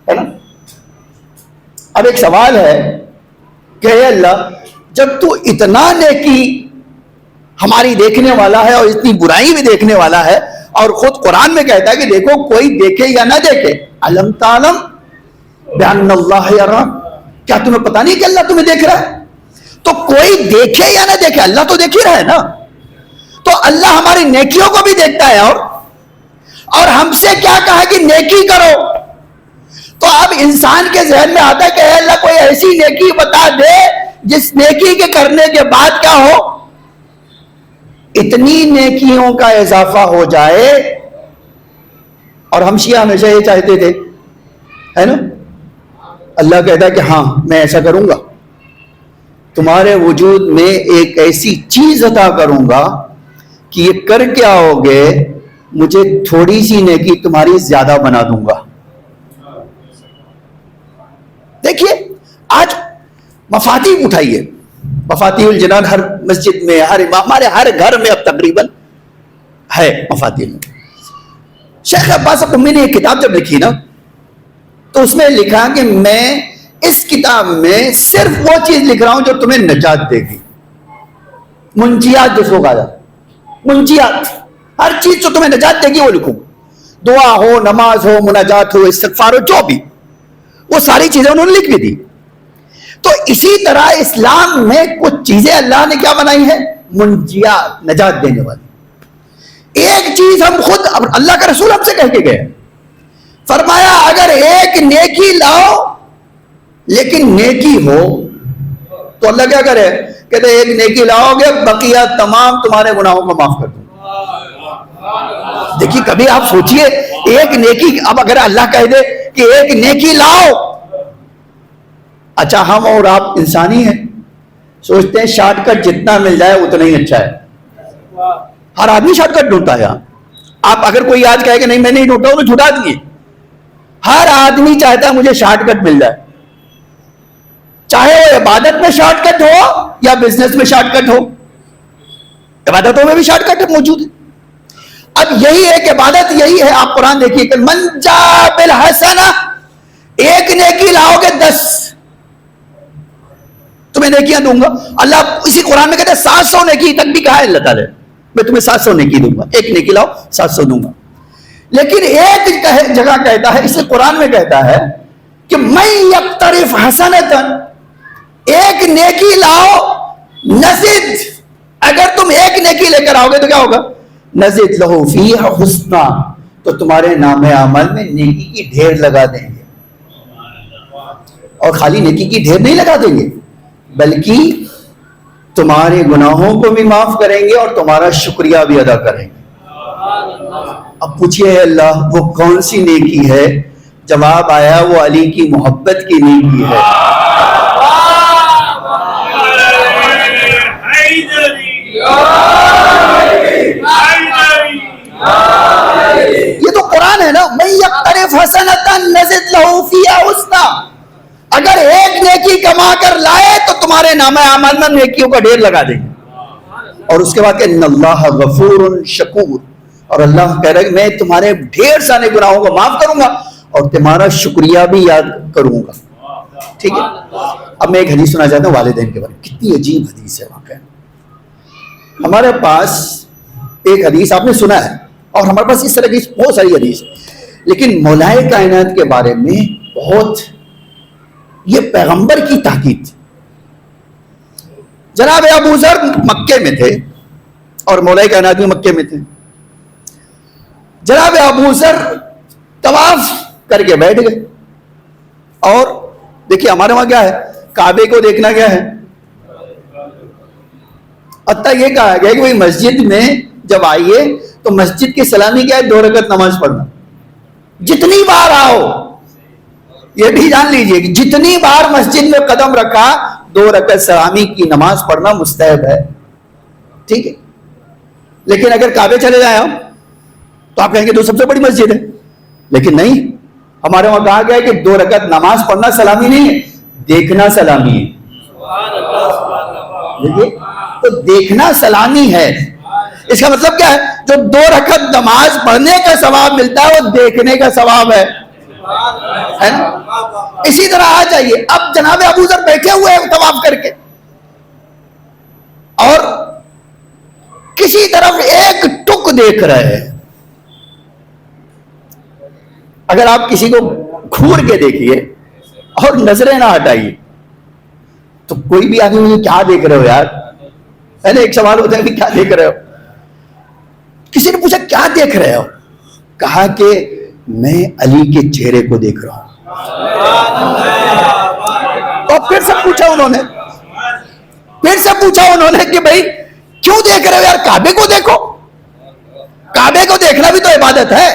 ہے نا. اب ایک سوال ہے کہ اے اللہ جب تو اتنا نیکی ہماری دیکھنے والا ہے اور اتنی برائی بھی دیکھنے والا ہے, اور خود قرآن میں کہتا ہے کہ دیکھو کوئی دیکھے یا نہ دیکھے, علم تعلم بان اللہ یرا, کیا تمہیں پتا نہیں کہ اللہ تمہیں دیکھ رہا ہے. تو کوئی دیکھے یا نہ دیکھے اللہ تو دیکھ ہی رہا ہے نا. تو اللہ ہماری نیکیوں کو بھی دیکھتا ہے, اور ہم سے کیا کہا کہ نیکی کرو. تو اب انسان کے ذہن میں آتا ہے کہ اے اللہ کوئی ایسی نیکی بتا دے جس نیکی کے کرنے کے بعد کیا ہو, اتنی نیکیوں کا اضافہ ہو جائے. اور ہم شیعہ ہمیشہ یہ چاہتے تھے, ہے نا. اللہ کہتا ہے کہ ہاں میں ایسا کروں گا, تمہارے وجود میں ایک ایسی چیز عطا کروں گا کہ یہ کر کے آؤ گے مجھے تھوڑی سی نیکی تمہاری زیادہ بنا دوں گا. دیکھیے آج مفاتیح اٹھائیے, مفاتیح الجنان ہر مسجد میں, ہمارے ہر گھر میں اب تقریباً ہے مفاتیح. شیخ عباس قمی نے ایک کتاب جب لکھی نا تو اس میں لکھا کہ میں اس کتاب میں صرف وہ چیز لکھ رہا ہوں جو تمہیں نجات دے گی. منجیات جس کو کہا جاتا, منجیات, ہر چیز جو تمہیں نجات دے گی وہ لکھوں. دعا ہو, نماز ہو, مناجات ہو, استغفار ہو, جو بھی, وہ ساری چیزیں انہوں نے لکھ بھی دی. تو اسی طرح اسلام میں کچھ چیزیں اللہ نے کیا بنائی ہیں, منجیات, نجات دینے والی. ایک چیز ہم خود اللہ کا رسول ہم سے کہہ کے گئے, فرمایا اگر ایک نیکی لاؤ لیکن نیکی ہو تو اللہ کیا کرے, کہتے ایک نیکی لاؤ گے بقیہ تمام تمہارے گناہوں کو معاف کر دوں. دیکھیے کبھی آپ سوچئے ایک نیکی, اب اگر اللہ کہہ دے کہ ایک نیکی لاؤ, اچھا ہم اور آپ انسانی ہیں, سوچتے ہیں شارٹ کٹ جتنا مل جائے اتنا ہی اچھا ہے. ہر آدمی شارٹ کٹ ڈھونڈتا ہے. آپ اگر کوئی آج کہے کہ نہیں میں نہیں ڈھونڈتا ہوں تو جھوٹا آدمی ہے. ہر آدمی چاہتا ہے مجھے شارٹ کٹ مل جائے, چاہے وہ عبادت میں شارٹ کٹ ہو یا بزنس میں شارٹ کٹ ہو. عبادتوں میں بھی شارٹ کٹ موجود ہے. اب یہی ایک عبادت یہی ہے, آپ قرآن دیکھیے کہ من جاء بالحسنہ, ایک نیکی لاؤ گے 10 تمہیں نیکیاں دوں گا. اللہ اسی قرآن میں کہتے ہیں 700 نیکی تک بھی کہا ہے اللہ تعالیٰ, میں تمہیں 700 نیکی دوں گا, ایک نیکی لاؤ 700 دوں گا. لیکن ایک جگہ کہتا ہے, اسی قرآن میں کہتا ہے کہ میں یقترف حسنتن، ایک نیکی لاؤ، نزد، اگر تم ایک نیکی لے کر آؤ گے تو کیا ہوگا؟ نزد لہو فیہا حسنا، تو تمہارے نام عمل میں نیکی کی ڈھیر لگا دیں گے. اور خالی نیکی کی ڈھیر نہیں لگا دیں گے، بلکہ تمہارے گناہوں کو بھی معاف کریں گے اور تمہارا شکریہ بھی ادا کریں گے. اب پوچھئے اللہ وہ کون سی نیکی ہے؟ جواب آیا وہ علی کی محبت کی نیکی ہے. یہ تو قرآن ہے نا، من یقترف حسنۃ نزد لہ فیہا حسنا. اگر ایک نیکی کما کر لائے تو تمہارے نام اعمال میں نیکیوں کا ڈھیر لگا دیں گے. اور اس کے بعد کہ ان اللہ غفور شکور، اور اللہ کہہ رہا ہے کہ میں تمہارے ڈھیر سارے گناہوں کو معاف کروں گا اور تمہارا شکریہ بھی یاد کروں گا. ٹھیک ہے. اب میں ایک حدیث سنا چاہتا ہوں والدین کے بارے میں. کتنی عجیب حدیث ہے واقعہ. ہمارے پاس ایک حدیث آپ نے سنا ہے، اور ہمارے پاس اس طرح کی بہت ساری حدیث، لیکن مولائے کائنات کے بارے میں بہت یہ پیغمبر کی تاکید. جناب ابو ذر مکے میں تھے اور مولائے کائنات بھی مکے میں تھے. جناب ابو ذر طواف کر کے بیٹھ گئے، اور دیکھیے ہمارے وہاں کیا ہے، کعبے کو دیکھنا کیا ہے، حتیٰ یہ کہا گیا کہ مسجد میں جب آئیے تو مسجد کی سلامی کیا ہے، 2 رکعت نماز پڑھنا. جتنی بار آؤ یہ بھی جان لیجئے کہ جتنی بار مسجد میں قدم رکھا 2 رکعت سلامی کی نماز پڑھنا مستحب ہے. ٹھیک ہے. لیکن اگر کعبے چلے جائیں ہم تو آپ کہیں گے تو سب سے بڑی مسجد ہے، لیکن نہیں، ہمارے وہاں کہا گیا ہے کہ 2 رکعت نماز پڑھنا سلامی نہیں ہے، دیکھنا سلامی ہے. دیکھیے تو دیکھنا سلامی ہے. اس کا مطلب کیا ہے؟ جو 2 رکعت نماز پڑھنے کا ثواب ملتا ہے وہ دیکھنے کا ثواب ہے نا؟ اسی طرح آ جائیے، اب جناب ابو ذر بیٹھے ہوئے ہیں طواف کر کے، اور کسی طرف ایک ٹک دیکھ رہے ہیں. اگر آپ کسی کو گھور کے دیکھیے اور نظریں نہ ہٹائیے تو کوئی بھی آدمی مجھے کیا دیکھ رہے ہو یار، ہے نا؟ ایک سوال ہوتا ہے کہ کیا دیکھ رہے ہو. کسی نے پوچھا کیا دیکھ رہے ہو؟ کہا کہ میں علی کے چہرے کو دیکھ رہا ہوں. اور پھر سے پوچھا انہوں نے کہ بھائی کیوں دیکھ رہے ہو یار؟ کعبے کو دیکھو، کعبے کو دیکھنا بھی تو عبادت ہے.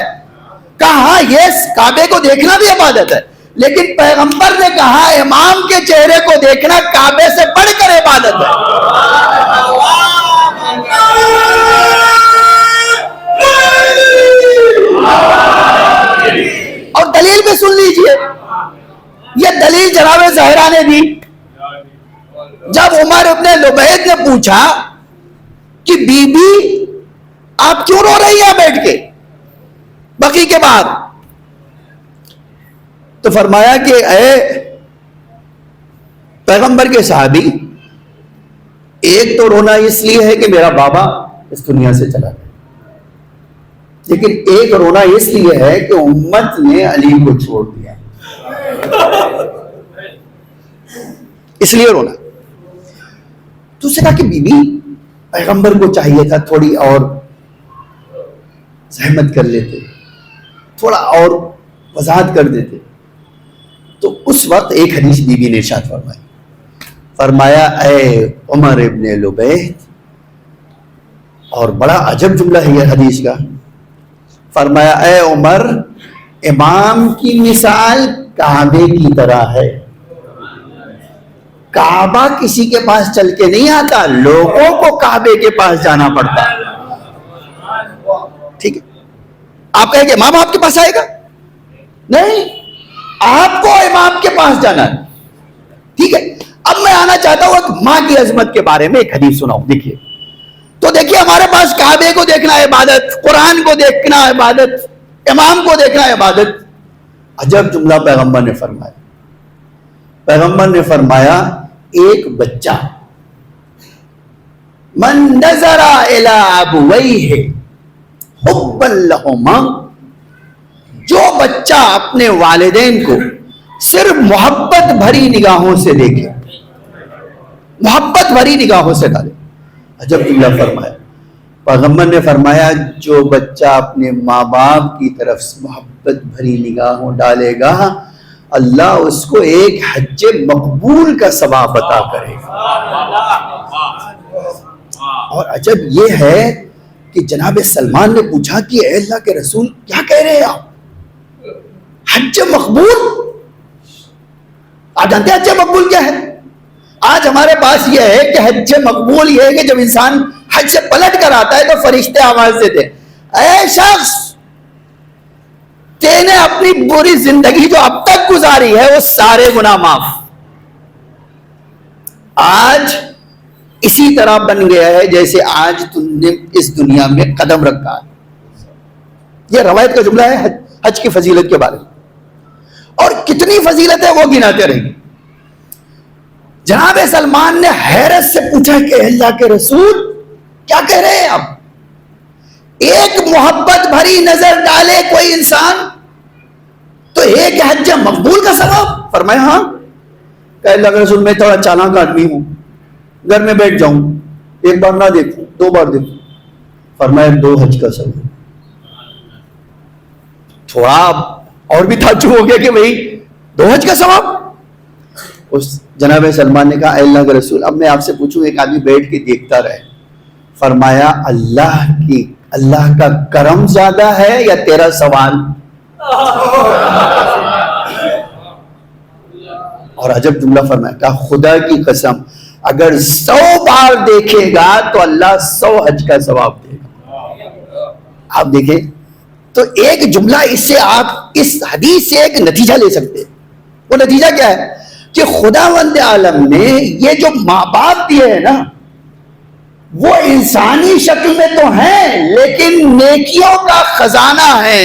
کہا ہاں یہ کعبے کو دیکھنا بھی عبادت ہے، لیکن پیغمبر نے کہا امام کے چہرے کو دیکھنا کعبے سے بڑھ کر عبادت ہے. اور دلیل بھی سن لیجئے، یہ دلیل جناب زہرا نے دی. جب عمر ابن لبید نے پوچھا کہ بی بی آپ کیوں رو رہی ہیں بیٹھ کے بقی کے بعد، تو فرمایا کہ اے پیغمبر کے صحابی، ایک تو رونا اس لیے ہے کہ میرا بابا اس دنیا سے چلا گیا، لیکن ایک رونا اس لیے ہے کہ امت نے علی کو چھوڑ دیا، اس لیے رونا. تو اس نے کہا کہ بی بی پیغمبر کو چاہیے تھا تھوڑی اور زحمت کر لیتے، تھوڑا اور وضاحت کر دیتے. تو اس وقت ایک حدیث بی بی نے ارشاد فرمایا اے عمر ابن لبید، اور بڑا عجب جملہ ہے یہ حدیث کا، فرمایا اے عمر، امام کی مثال کعبے کی طرح ہے. کعبہ کسی کے پاس چل کے نہیں آتا، لوگوں کو کعبے کے پاس جانا پڑتا ہے. ٹھیک ہے. آپ کہیں کہ امام آپ کے پاس آئے گا؟ نہیں، آپ کو امام کے پاس جانا ہے. ٹھیک ہے. اب میں آنا چاہتا ہوں ایک ماں کی عظمت کے بارے میں ایک حدیث سناؤں. دیکھیے تو دیکھیے ہمارے پاس کعبے کو دیکھنا عبادت، قرآن کو دیکھنا عبادت، امام کو دیکھنا عبادت. عجب جملہ پیغمبر نے فرمایا. پیغمبر نے فرمایا ایک بچہ من نظر الی ابویہ حبا لہما، جو بچہ اپنے والدین کو صرف محبت بھری نگاہوں سے دیکھے، محبت بھری نگاہوں سے ڈالے. عجب جملہ فرمایا پیغمبر نے، فرمایا جو بچہ اپنے ماں باپ کی طرف سے محبت بھری نگاہوں ڈالے گا اللہ اس کو ایک حج مقبول کا ثواب عطا کرے گا. اور عجب یہ ہے کہ جناب سلمان نے پوچھا کہ اے اللہ کے رسول کیا کہہ رہے ہیں آپ، حج مقبول؟ آپ جانتے ہیں حج مقبول کیا ہے؟ آج ہمارے پاس یہ ہے کہ حج مقبول یہ ہے کہ جب انسان حج سے پلٹ کر آتا ہے تو فرشتے آواز دیتے اے شخص تینے اپنی بری زندگی جو اب تک گزاری ہے وہ سارے گناہ معاف. آج اسی طرح بن گیا ہے جیسے آج تم نے اس دنیا میں قدم رکھا ہے. یہ روایت کا جملہ ہے حج کی فضیلت کے بارے میں، اور کتنی فضیلت ہے وہ گناتے رہیں گے. جناب سلمان نے حیرت سے پوچھا کہ اللہ کے رسول کیا کہہ رہے ہیں آپ؟ ایک محبت بھری نظر ڈالے کوئی انسان تو ایک حج مقبول کا ثواب. فرمایا ہاں. کہ اللہ کے رسول میں تھوڑا چالاک آدمی ہوں، گھر میں بیٹھ جاؤں، ایک بار نہ دیکھوں 2 بار دیکھوں. فرمایا 2 حج کا ثواب. تھوڑا اور بھی تعجب ہو گیا کہ بھئی 2 حج کا ثواب. اس جناب سلمان نے کہا اے اللہ کے رسول اب میں آپ سے پوچھوں ایک آدمی بیٹھ کے دیکھتا رہے. فرمایا اللہ کا کرم زیادہ ہے یا تیرا سوال؟ اور عجب جملہ فرمایا کہا خدا کی قسم اگر 100 بار دیکھے گا تو اللہ 100 حج کا ثواب دے گا. آپ دیکھیں تو ایک جملہ اس سے آپ اس حدیث سے ایک نتیجہ لے سکتے ہیں. وہ نتیجہ کیا ہے کہ خداوند عالم نے یہ جو ماں باپ دیے ہیں نا وہ انسانی شکل میں تو ہیں لیکن نیکیوں کا خزانہ ہے.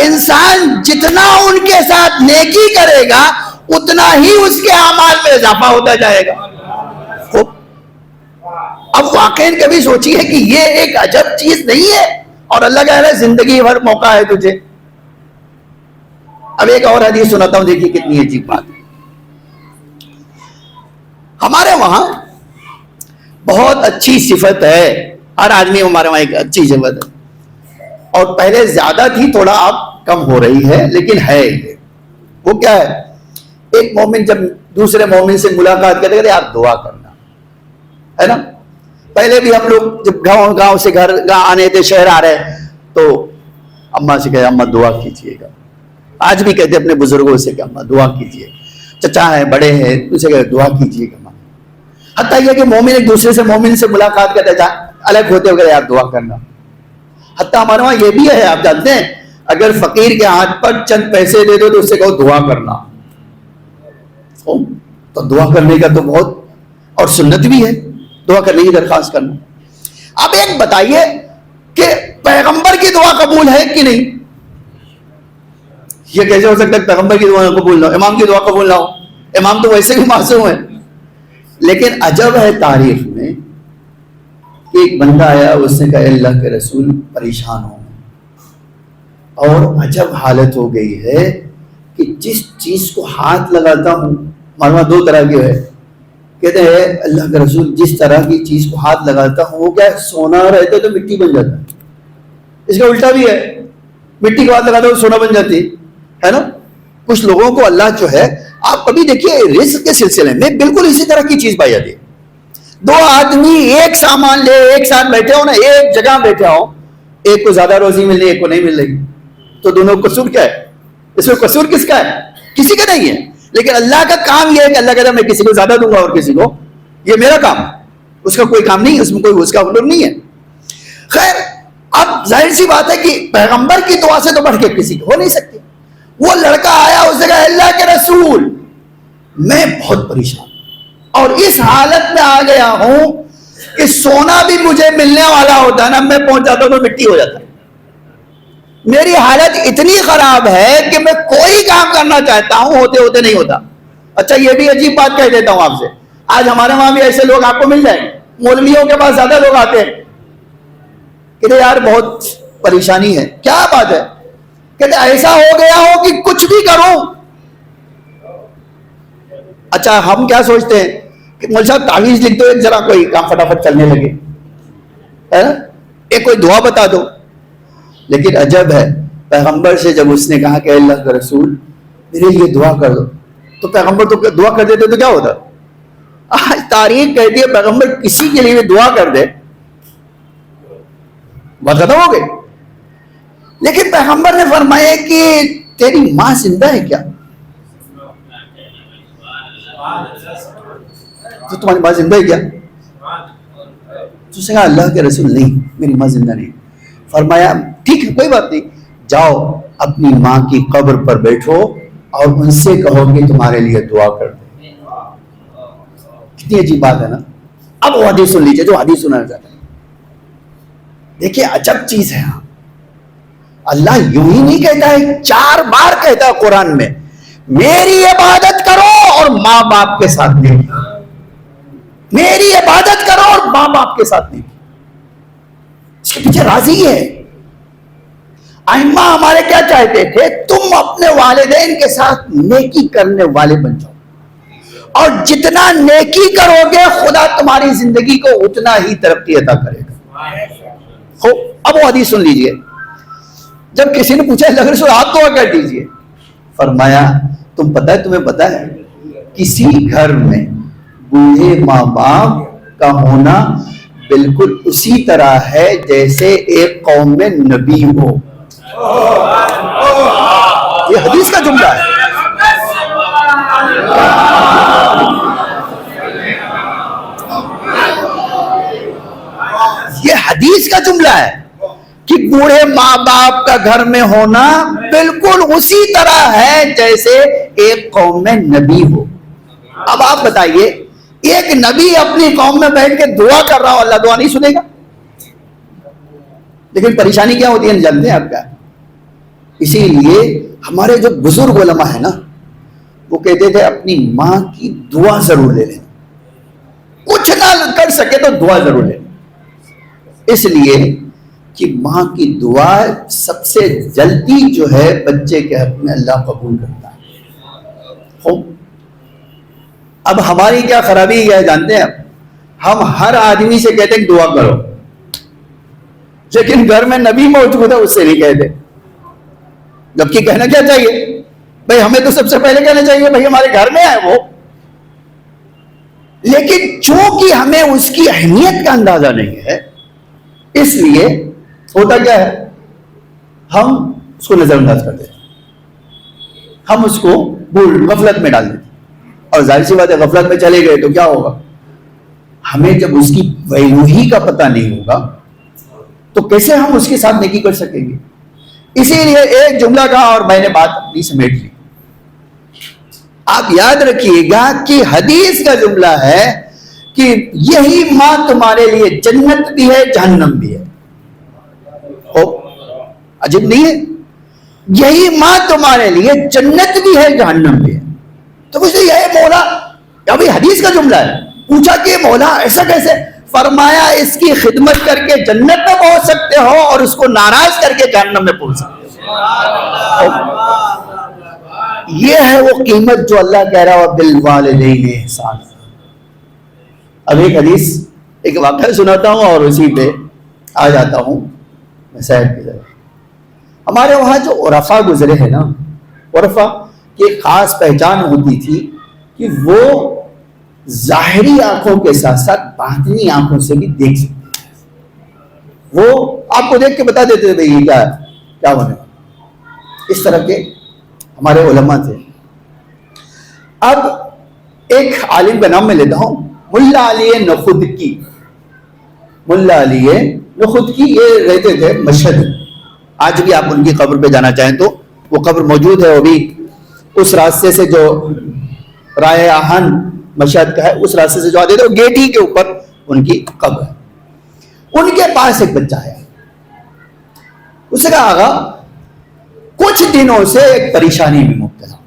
انسان جتنا ان کے ساتھ نیکی کرے گا اتنا ہی اس کے اعمال میں اضافہ ہوتا جائے گا. اب واقعی کبھی سوچیے کہ یہ ایک عجب چیز نہیں ہے اور اللہ کہہ رہا ہے زندگی بھر موقع ہے تجھے. اب ایک اور حدیث سناتا ہوں دیکھیے کتنی عجیب بات ہے. ہمارے وہاں بہت اچھی صفت ہے، ہر آدمی ہمارے وہاں ایک اچھی صفت ہے اور پہلے زیادہ تھی تھوڑا اب کم ہو رہی ہے لیکن ہے یہ. وہ کیا ہے؟ ایک مومن جب دوسرے مومن سے ملاقات کرتے یار دعا کرنا ہے نا. پہلے بھی ہم لوگ جب گاؤں سے گھر آنے تھے شہر آ رہے تو اماں سے کہے اماں دعا کیجیے گا. آج بھی کہتے اپنے بزرگوں سے کہ اماں دعا کیجیے، چچا ہیں بڑے ہیں اسے کہتے دعا کیجیے گا. حتیٰ یہ کہ مومن ایک دوسرے سے مومن سے ملاقات کرتے الگ ہوتے ہوئے یار دعا کرنا. حتیٰ ہمارے وہاں یہ بھی ہے آپ جانتے ہیں اگر فقیر کے ہاتھ پر چند پیسے دے دو تو اس سے کہو دعا کرنا. تو دعا کرنے کا تو بہت اور سنت بھی ہے دعا کرنے کی درخواست کرنا. اب ایک بتائیے کہ پیغمبر کی دعا قبول ہے کہ نہیں؟ یہ کیسے ہو سکتا ہے پیغمبر کی دعا قبول نہ ہو، امام کی دعا قبول نہ ہو؟ امام تو ویسے بھی معصوم ہے. لیکن عجب ہے تاریخ میں کہ ایک بندہ آیا اس نے کہا اللہ کے رسول پریشان ہوں اور عجب حالت ہو گئی ہے کہ جس چیز کو ہاتھ لگاتا ہوں ہمارے وہاں 2 طرح کے ہے. کہتے ہیں اللہ کے رسول جس طرح کی چیز کو ہاتھ لگاتا ہوں وہ کیا ہے سونا رہتا ہے تو مٹی بن جاتا ہے. اس کا الٹا بھی ہے، مٹی کو ہاتھ لگاتا ہے سونا بن جاتی ہے نا. کچھ لوگوں کو اللہ جو ہے آپ کبھی دیکھیے رزق کے سلسلے میں بالکل اسی طرح کی چیز پائی جاتی ہے. 2 آدمی ایک سامان لے ایک ساتھ بیٹھے ہو نا، ایک جگہ بیٹھے ہو، ایک کو زیادہ روزی مل رہی ایک کو نہیں مل رہی تو دونوں کو قصور کیا ہے؟ اس میں قصور کس کا ہے؟ کسی کا نہیں ہے. لیکن اللہ کا کام یہ ہے کہ اللہ کہتا ہے میں کسی کو زیادہ دوں گا اور کسی کو یہ میرا کام ہے، اس کا کوئی کام نہیں ہے، اس میں کوئی اس کا حکم نہیں ہے. خیر اب ظاہر سی بات ہے کہ پیغمبر کی دعا سے تو بڑھ کے کسی کی ہو نہیں سکتی. وہ لڑکا آیا اس نے کہا اللہ کے رسول میں بہت پریشان اور اس حالت میں آ گیا ہوں کہ سونا بھی مجھے ملنے والا ہوتا نا میں پہنچ جاتا تو مٹی ہو جاتا. میری حالت اتنی خراب ہے کہ میں کوئی کام کرنا چاہتا ہوں ہوتے ہوتے نہیں ہوتا. اچھا یہ بھی عجیب بات کہہ دیتا ہوں آپ سے، آج ہمارے وہاں بھی ایسے لوگ آپ کو مل جائیں، مولویوں کے پاس زیادہ لوگ آتے ہیں کہ یار بہت پریشانی ہے. کیا بات ہے؟ کہتے ایسا ہو گیا ہو کہ کچھ بھی کرو. اچھا ہم کیا سوچتے ہیں کہ مول صاحب تعویذ لکھ دو ایک ذرا کوئی کام فٹافٹ چلنے لگے, ایک کوئی دعا بتا دو. لیکن عجب ہے, پیغمبر سے جب اس نے کہا کہ اللہ کا رسول میرے لیے دعا کر دو, تو پیغمبر تو دعا کر دیتے تو کیا ہوتا. آج تاریخ کہتی ہے پیغمبر کسی کے لیے دعا کر دے بات ختم ہو گئی. لیکن پیغمبر نے فرمایا کہ تیری ماں زندہ ہے کیا؟ تو تمہاری ماں زندہ ہے کیا؟ تو اس نے کہا اللہ کے رسول نہیں, میری ماں زندہ نہیں. فرمایا ٹھیک ہے کوئی بات نہیں, جاؤ اپنی ماں کی قبر پر بیٹھو اور ان سے کہو کہ تمہارے لیے دعا کر دیں. کتنی عجیب بات ہے نا. اب وہ حدیث سن لیجیے جو حدیث سنانا چاہتا ہے. دیکھیے عجب چیز ہے, اللہ یوں ہی نہیں کہتا ہے, 4 بار کہتا ہے قرآن میں میری عبادت کرو اور ماں باپ کے ساتھ نہیں, میری عبادت کرو اور ماں باپ کے ساتھ نہیں. اس کے پیچھے راضی ہے. ائمہ ہمارے کیا چاہتے تھے, تم اپنے والدین کے ساتھ نیکی کرنے والے بن جاؤ, اور جتنا نیکی کرو گے خدا تمہاری زندگی کو اتنا ہی ترقی عطا کرے گا. اب وہ حدیث سن لیجئے. جب کسی نے پوچھا اللہ کے رسول آپ دعا کر دیجئے, فرمایا تمہیں پتا ہے کسی گھر میں بوڑھے ماں باپ کا ہونا بالکل اسی طرح ہے جیسے ایک قوم میں نبی ہو. یہ حدیث کا جملہ ہے. یہ حدیث کا جملہ ہے کہ بوڑھے ماں باپ کا گھر میں ہونا بالکل اسی طرح ہے جیسے ایک قوم میں نبی ہو. اب آپ بتائیے, ایک نبی اپنی قوم میں بیٹھ کے دعا کر رہا ہو, اللہ دعا نہیں سنے گا؟ لیکن پریشانی کیا ہوتی ہے جانتے ہیں آپ کیا؟ اسی لیے ہمارے جو بزرگ علماء ہیں نا, وہ کہتے تھے اپنی ماں کی دعا ضرور لے لیں, کچھ نہ کر سکے تو دعا ضرور لے لیں. اس لیے کہ ماں کی دعا سب سے جلدی جو ہے بچے کے حق میں اللہ قبول کرتا ہے. اب ہماری کیا خرابی ہے جانتے ہیں, ہم ہر آدمی سے کہتے ہیں دعا کرو, لیکن گھر میں نبی موجود ہے اس سے نہیں کہتے. جبکہ کہنا کیا چاہیے بھائی, ہمیں تو سب سے پہلے کہنا چاہیے بھائی ہمارے گھر میں ہے وہ. لیکن چونکہ ہمیں اس کی اہمیت کا اندازہ نہیں ہے, اس لیے ہوتا کیا ہے, ہم اس کو نظر انداز کر دیتے, ہم اس کو غفلت میں ڈال دیتے. اور ظاہر سی بات ہے غفلت میں چلے گئے تو کیا ہوگا, ہمیں جب اس کی ویلیو ہی کا پتہ نہیں ہوگا تو کیسے ہم اس کے ساتھ نیکی کر سکیں گے. اسی لیے ایک جملہ کہا اور میں نے بات اپنی سمیٹ لی. آپ یاد رکھیے گا کہ حدیث کا جملہ ہے کہ یہی ماں تمہارے لیے جنت بھی ہے جہنم بھی ہے. عجیب نہیں ہے, یہی ماں تمہارے لیے جنت بھی ہے جہنم بھی ہے. تو مجھے یہ مولا, ابھی حدیث کا جملہ ہے, پوچھا کہ مولا ایسا کیسے؟ فرمایا اس کی خدمت کر کے جنت میں پہنچ سکتے ہو اور اس کو ناراض کر کے جہنم میں پہنچ سکتے ہو. یہ ہے وہ قیمت جو اللہ کہہ رہا ہو بالوالدین احسان. اب ایک حدیث, ایک واقعہ سناتا ہوں اور اسی پہ آ جاتا ہوں مسائل کی طرف. ہمارے وہاں جو عرفا گزرے ہیں نا, عرفا کی ایک خاص پہچان ہوتی تھی کہ وہ ظاہری آنکھوں کے ساتھ ساتھ باطنی آنکھوں سے بھی دیکھ سکتے ہیں. وہ آپ کو دیکھ کے بتا دیتے تھے بھائی یہ کیا ہونے والا. اس طرح کے ہمارے علماء تھے. اب ایک عالم کا نام میں لیتا ہوں, ملا علی نخودکی. ملا علی نخودکی یہ رہتے تھے مشہد. آج بھی آپ ان کی قبر پہ جانا چاہیں تو وہ قبر موجود ہے, وہ بھی اس راستے سے جو رائے آہن مشہد کا ہے اس راستے سے جو آتے تھے, وہ گیٹ ہی کے اوپر ان کی قبر ہے. ان کے پاس ایک بچہ ہے. اس نے کہا آغا کچھ دنوں سے ایک پریشانی میں مبتلا ہوں.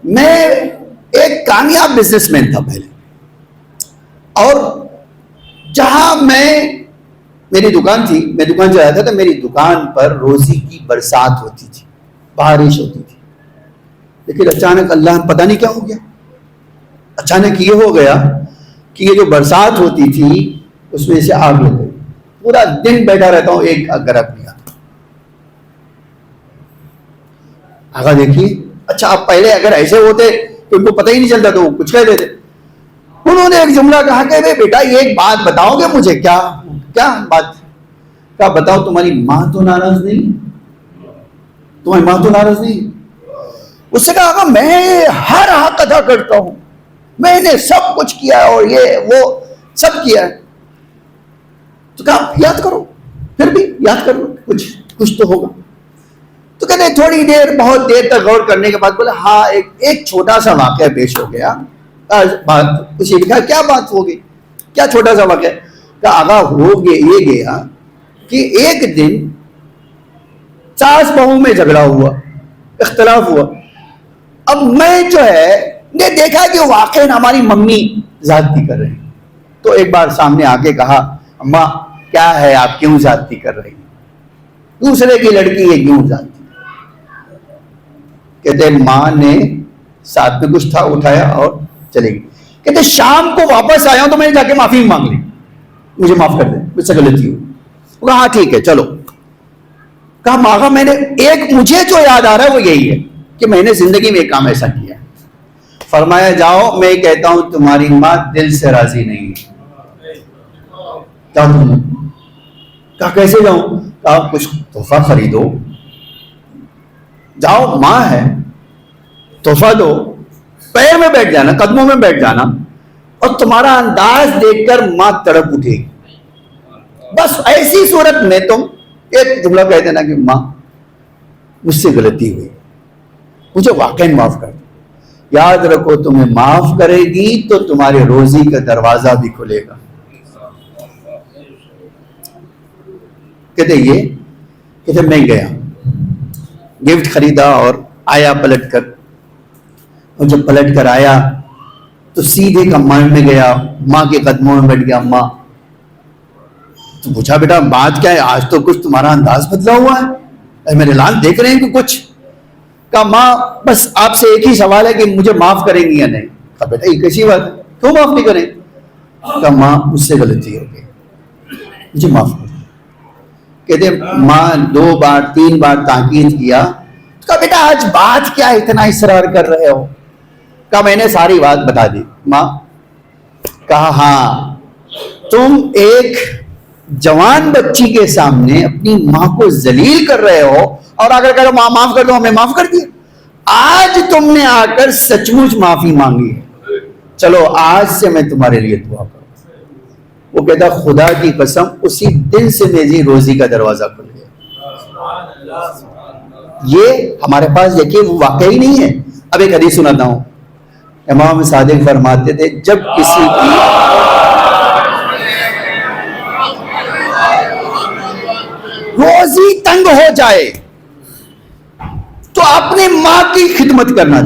میں ایک کامیاب بزنس مین تھا پہلے, اور جہاں میں میری دکان تھی، میں دکان چلاتا تھا، تو میری دکان پر روزی کی برسات ہوتی تھی، بارش ہوتی تھی. لیکن اچانک اللہ پتہ نہیں کیا ہو گیا، اچانک یہ ہو گیا کہ یہ جو برسات ہوتی تھی اس میں سے آگ لگ گئی. پورا دن بیٹھا رہتا ہوں ایک گرب لیا. آگا دیکھیے، اچھا اب پہلے اگر ایسے ہوتے تو ان کو پتہ ہی نہیں چلتا تو وہ کچھ کہہ دیتے. انہوں نے ایک جملہ کہا کہ بیٹا یہ ایک بات بتاؤ گے مجھے؟ کیا بات؟ کہا بتاؤ تمہاری ماں تو ناراض نہیں؟ تمہاری ماں تو ناراض نہیں؟ اس سے کہا میں ہر حق ادا کرتا ہوں، میں نے سب کچھ کیا اور یہ وہ سب کیا ہے. تو کہا یاد کرو، پھر بھی یاد کر لو، کچھ تو ہوگا. تو کہتے تھوڑی دیر، بہت دیر تک غور کرنے کے بعد بولے ہاں ایک چھوٹا سا واقعہ پیش ہو گیا. اسے لکھا کیا بات ہوگی، کیا چھوٹا سا واقعہ؟ کہ آگاہ ہو یہ گیا کہ ایک دن ساس بہو میں جھگڑا ہوا، اختلاف ہوا. اب میں جو ہے نے دیکھا کہ واقعی ہماری ممی زیادتی کر رہی. تو ایک بار سامنے آ کے کہا اماں کیا ہے آپ کیوں زیادتی کر رہی ہیں؟ دوسرے کی لڑکی ہے کیوں زیادتی؟ کہتے ماں نے ساتھ میں کچھ تھا اٹھایا اور چلے گی. کہتے شام کو واپس آیا ہوں تو میں نے جا کے معافی مانگ لی، مجھے معاف کر دیں، مجھ سے غلطی ہوئی. کہا ہاں ٹھیک ہے چلو. کہا ماں میں نے ایک مجھے جو یاد آ رہا ہے وہ یہی ہے کہ میں نے زندگی میں ایک کام ایسا کیا. فرمایا جاؤ میں کہتا ہوں تمہاری ماں دل سے راضی نہیں ہے. کہا کیسے جاؤں؟ کہا کچھ تحفہ خریدو، جاؤ ماں ہے تحفہ دو، پیر میں بیٹھ جانا، قدموں میں بیٹھ جانا، اور تمہارا انداز دیکھ کر ماں تڑپ اٹھے گی. بس ایسی صورت میں تم ایک جملہ کہہ دینا کہ ماں مجھ سے غلطی ہوئی، مجھے واقعی معاف کر دو. یاد رکھو تمہیں معاف کرے گی تو تمہارے روزی کا دروازہ بھی کھلے گا. کہتے میں گیا گفٹ خریدا اور آیا پلٹ کر. اور جب پلٹ کر آیا تو سیدھے کمرے میں گیا، ماں کے قدموں میں بیٹھ گیا. ماں تو پوچھا بیٹا بات کیا ہے؟ آج تو کچھ تمہارا انداز بدلا ہوا ہے، میرے لال دیکھ رہے ہیں کہ کچھ. کہا ماں بس آپ سے ایک ہی سوال ہے کہ مجھے معاف کریں گی یا نہیں؟ کہا بیٹا یہ کیسی بات ہے، کیوں معاف نہیں کریں؟ کہا ماں مجھ سے غلطی ہو گئی، مجھے معاف کر. کہتے ماں 2 بار 3 بار تاکید کیا. کہا بیٹا آج بات کیا اتنا اصرار کر رہے ہو؟ کہا میں نے ساری بات بتا دی ماں. کہا ہاں تم ایک جوان بچی کے سامنے اپنی ماں کو ذلیل کر رہے ہو اور اگر کہو ماں معاف کر دو، ہمیں معاف کر دیا. آج تم نے آ کر سچ مچ معافی مانگی ہے، چلو آج سے میں تمہارے لیے دعا کروں. وہ کہتا خدا کی قسم اسی دن سے میری روزی کا دروازہ کھل گیا. یہ ہمارے پاس یقین واقعی نہیں ہے. اب ایک حدیث سناتا ہوں. امام صادق فرماتے تھے جب کسی کی روزی تنگ ہو جائے تو اپنی ماں کی خدمت کرنا،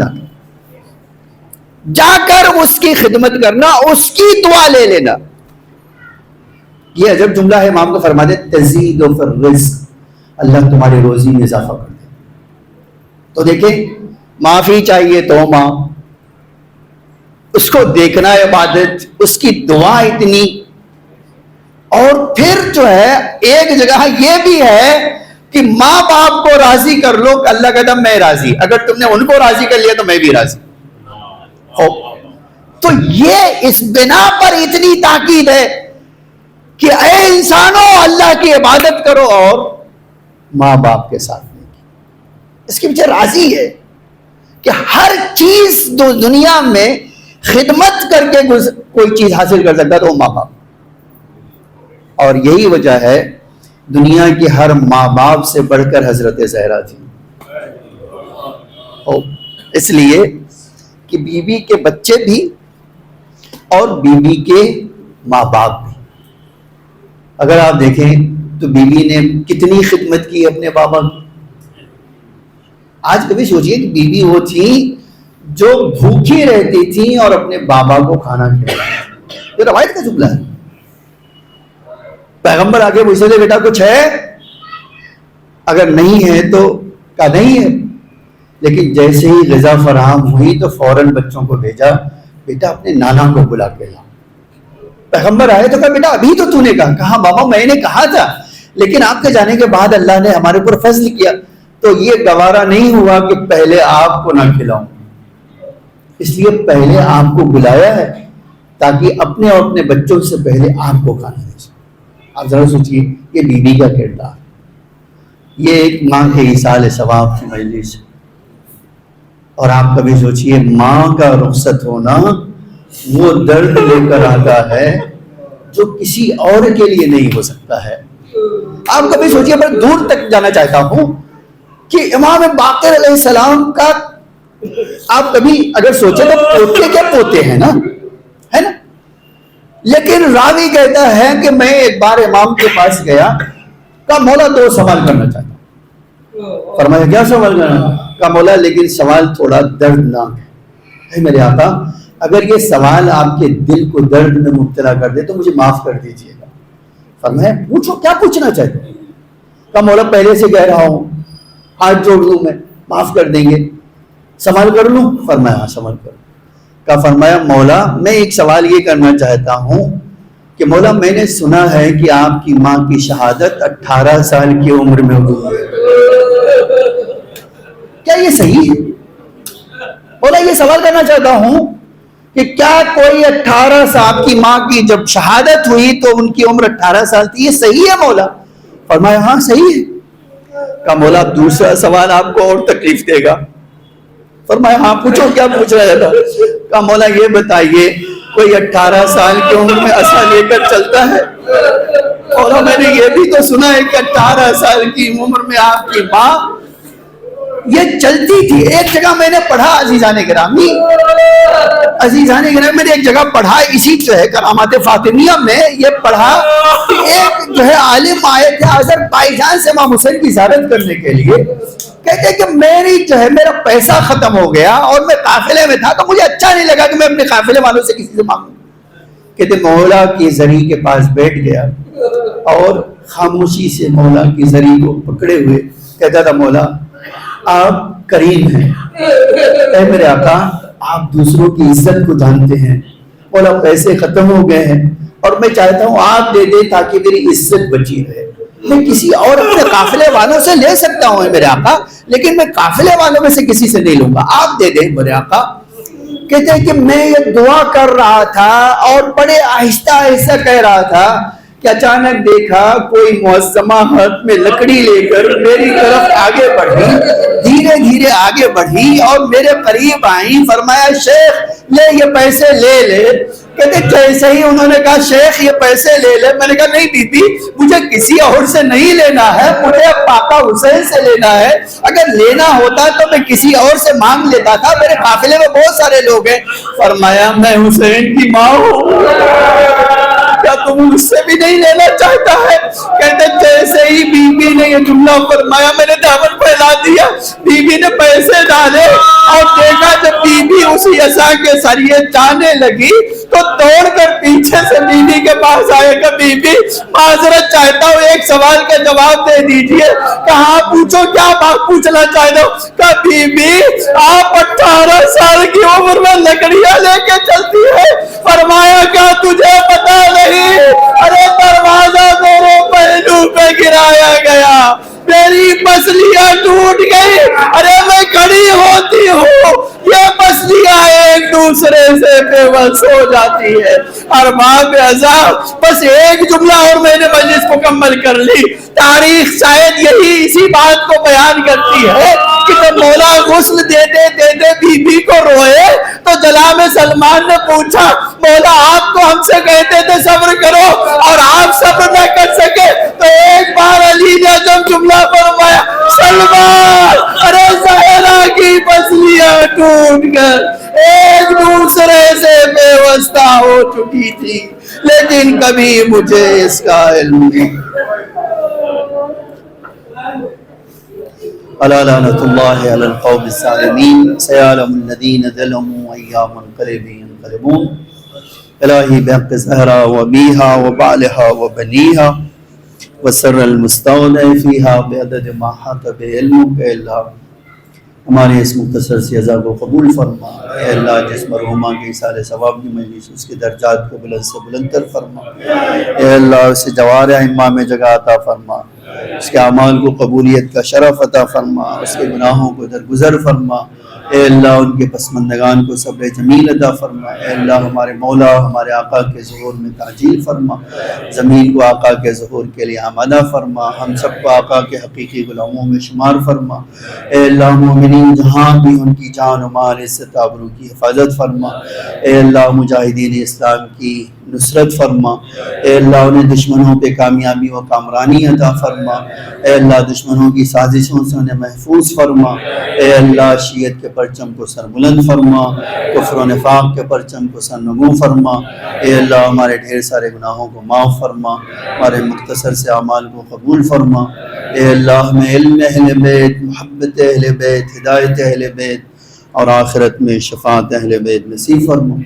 جا کر اس کی خدمت کرنا، اس کی دعا لے لینا. یہ عجب جملہ ہے. امام کو فرماتے تزید فی الرزق، اللہ تمہاری روزی میں اضافہ کر دے. تو دیکھیں معافی چاہیے تو ماں، اس کو دیکھنا عبادت، اس کی دعا اتنی. اور پھر جو ہے ایک جگہ یہ بھی ہے کہ ماں باپ کو راضی کر لو، اللہ کہتا میں راضی، اگر تم نے ان کو راضی کر لیا تو میں بھی راضی. تو یہ اس بنا پر اتنی تاکید ہے کہ اے انسانوں اللہ کی عبادت کرو اور ماں باپ کے ساتھ نہیں. اس کے پیچھے راضی ہے کہ ہر چیز دنیا میں خدمت کر کے کوئی چیز حاصل کر سکتا تو وہ ماں باپ. اور یہی وجہ ہے دنیا کے ہر ماں باپ سے بڑھ کر حضرت زہرا تھی. اس لیے کہ بیوی کے بچے بھی اور بیوی کے ماں باپ بھی. اگر آپ دیکھیں تو بیوی نے کتنی خدمت کی اپنے بابا کی. آج کبھی سوچئے کہ بیوی وہ تھی جو بھوکی رہتی تھی اور اپنے بابا کو کھانا کھلاتی. یہ روایت کا جملہ ہے. پیغمبر آگے پوچھتے تھے بیٹا کچھ ہے, اگر نہیں ہے تو کہا نہیں ہے, لیکن جیسے ہی غذا فراہم ہوئی تو فوراً بچوں کو بھیجا, بیٹا اپنے نانا کو بلا کے لاؤ. پیغمبر آئے تو کہا بیٹا ابھی تو نے کہا بابا میں نے کہا تھا, لیکن آپ کے جانے کے بعد اللہ نے ہمارے اوپر فضل کیا تو یہ گوارا نہیں ہوا کہ پہلے آپ کو نہ کھلاؤں, اس لیے پہلے آپ کو بلایا ہے تاکہ اپنے اور اپنے بچوں سے پہلے آپ کو کھانا دے سکیں. آپ ذرا سوچئے یہ بیوی کا کردار, یہ ایک ماں کے ایصال ثواب کی مجلس ہے. اور آپ کبھی سوچئے ماں کا رخصت ہونا وہ درد لے کر آتا ہے جو کسی اور کے لیے نہیں ہو سکتا ہے. آپ کبھی سوچئے, میں دور تک جانا چاہتا ہوں کہ امام باقر علیہ السلام کا آپ کبھی اگر سوچیں تو پوتے کیا پوتے ہیں نا, ہے نا, لیکن راوی کہتا ہے کہ میں ایک بار امام کے پاس گیا, کہا مولا 2 سوال کرنا چاہتا ہوں. فرمایا کیا سوال کرنا؟ کہا مولا لیکن سوال تھوڑا دردناک ہے میرے آقا, اگر یہ سوال آپ کے دل کو درد میں مبتلا کر دے تو مجھے معاف کر دیجیے گا. فرمایا پوچھو کیا پوچھنا چاہتے ہیں؟ کہا مولا پہلے سے کہہ رہا ہوں, ہاتھ جوڑ دوں میں, معاف کر دیں گے, سوال کر لوں؟ فرمایا ہاں سوال کرو. کہا فرمایا مولا میں ایک سوال یہ کرنا چاہتا ہوں کہ مولا میں نے سنا ہے کہ آپ کی ماں کی شہادت 18 سال کی عمر میں ہوئی ہے, کیا یہ صحیح ہے؟ مولا یہ سوال کرنا چاہتا ہوں کہ کیا کوئی 18 سال کی ماں کی جب شہادت ہوئی تو ان کی عمر 18 سال تھی, یہ صحیح ہے مولا؟ فرمایا ہاں صحیح ہے. کہا مولا دوسرا سوال آپ کو اور تکلیف دے گا. فرمایا ہاں پوچھو کیا پوچھ رہا تھا؟ کہا مولا یہ بتائیے کوئی 18 سال کی عمر میں عصا لے کر چلتا ہے؟ مولا میں نے یہ بھی تو سنا ہے کہ 18 سال کی عمر میں آپ کی ماں یہ چلتی تھی. ایک جگہ میں نے پڑھا عزیزان گرامی, میں نے ایک جگہ پڑھا, اسی جو ہے کرامات فاطمیہ میں یہ پڑھا کہ ایک جو ہے عالم آئے تھے آذربائیجان سے امام حسین کی زیارت کرنے کے لیے. کہتے کہ میری جو ہے میرا پیسہ ختم ہو گیا اور میں قافلے میں تھا تو مجھے اچھا نہیں لگا کہ میں اپنے قافلے والوں سے کسی سے مانگوں. کہتے مولا کی زری کے پاس بیٹھ گیا اور خاموشی سے مولا کی زری کو پکڑے ہوئے کہتا تھا مولا آپ کریم ہیں, اے میرے آقا آپ دوسروں کی عزت کو جانتے ہیں, مولا پیسے ختم ہو گئے ہیں اور میں چاہتا ہوں آپ دے دیں تاکہ میری عزت بچی رہے. میں کسی اور اپنے قافلے والوں سے لے سکتا ہوں میرے آقا, لیکن میں قافلے والوں میں سے کسی سے نہیں لوں گا, آپ دے دیں میرے آقا. کہتے ہیں کہ میں یہ دعا کر رہا تھا اور بڑے آہستہ آہستہ کہہ رہا تھا کہ اچانک دیکھا کوئی معظمہ ہاتھ میں لکڑی لے کر میری طرف آگے بڑھی, دھیرے دھیرے آگے بڑھی اور میرے قریب آئی. فرمایا شیخ لے یہ پیسے لے لے. کہتے جیسے ہی انہوں نے کہا شیخ یہ پیسے لے لے, میں نے کہا نہیں بی بی مجھے کسی اور سے نہیں لینا ہے, مجھے پاپا حسین سے لینا ہے. اگر لینا ہوتا تو میں کسی اور سے مانگ لیتا تھا, میرے قافلے میں بہت سارے لوگ ہیں. فرمایا میں حسین کی ماں ہوں, کیا تم مجھ سے بھی نہیں لینا چاہتا ہے؟ کہتے جیسے ہی بی بی نے یہ جملہ فرمایا میں نے دامن پھیلا دیا. بی بی نے پیسے ڈالے اور دیکھا جب بی بی اسی عصا کے ذریعے جانے لگی تو دوڑ کر پیچھے سے بی بی کے پاس آئے گا, بی بی معذرت چاہتا ہوں ایک سوال کا جواب دے دیجئے. کہاں پوچھو کیا بات پوچھنا چاہتا ہوں؟ کہا بی بی آپ 18 سال کی عمر میں لکڑیاں لے کے چلتی ہے. فرمایا کیا تجھے پتا نہیں, ارے دروازہ میرے پہلو پہ گرایا گیا, میری پسلیاں ٹوٹ گئی, ارے میں کھڑی ہوتی ہوں یہ پسلیاں ایک دوسرے سے بے بس ہو جاتی ہے. ارباب عذاب بس ایک جملہ اور میں نے مجلس مکمل کر لی. تاریخ شاید یہی اسی بات کو بیان کرتی ہے کہ جب مولا غسل دیتے دیتے بی بی کو روئے تو جناب سلمان نے پوچھا مولا آپ تو ہم سے کہتے تھے صبر کرو اور آپ صبر نہ کر سکے, تو ایک بار علی نے جب جملہ فرمایا سلمان ارے زہرا کی پسلیاں ٹوٹ کر ایک دوسرے سے بے واسطہ ہو چکی تھی, لیکن کبھی مجھے اس کا علم نہیں. الا لعنۃ اللہ علی القوم الظالمین سیعلم الذین ظلموا ایام منقلب ينقلبون. الہی بحق زہرا و ابیہا و بالہا و بنیہا وسر المستودع فیہا بعدد ما احاط بہ علمک. اے اللہ ہمارے اس مختصر سی عزا کو قبول فرما. اے اللہ جس مرحومہ کے اصال ثواب کی مجلس اس کے درجات کو بلند سے بلند تر فرما. اے اللہ اسے جوارح ائمہ میں جگہ عطا فرما. اس کے اعمال کو قبولیت کا شرف عطا فرما. اس کے گناہوں کو درگزر فرما. اے اللہ ان کے پسماندگان کو صبر جمیل عطا فرما. اے اللہ ہمارے مولا ہمارے آقا کے ظہور میں تعجیل فرما. زمین کو آقا کے ظہور کے لیے آمادہ فرما. ہم سب کو آقا کے حقیقی غلاموں میں شمار فرما. اے اللہ مومنین جہاں بھی ان کی جان و مال عزت آبرو کی حفاظت فرما. اے اللہ مجاہدین اسلام کی نصرت فرما. اے اللہ انہیں دشمنوں پہ کامیابی و کامرانی عطا فرما. اے اللہ دشمنوں کی سازشوں سے انہیں محفوظ فرما. اے اللہ شیعت کے پرچم کو سر بلند فرما. کفر و نفاق کے پرچم کو سر نگوں فرما. اے اللہ ہمارے ڈھیر سارے گناہوں کو معاف فرما. ہمارے مختصر سے اعمال کو قبول فرما. اے اللہ ہمیں علم اہل بیت، محبت اہل بیت، ہدایت اہل بیت اور آخرت میں شفاعت اہل بیت نصیب فرما.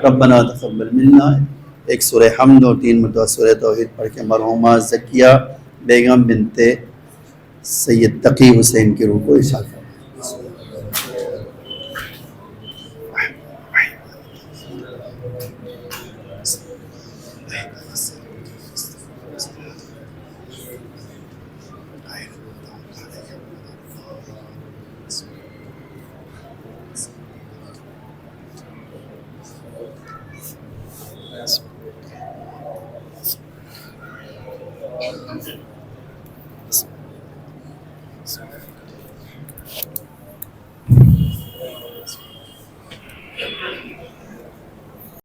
ربنا تقبل منا. ایک سورہ حمد اور 3 مرتبہ سورہ توحید پڑھ کے مرحومہ زکیہ بیگم بنت سید تقی حسین کی روح کو ارشاد فرما. Yes.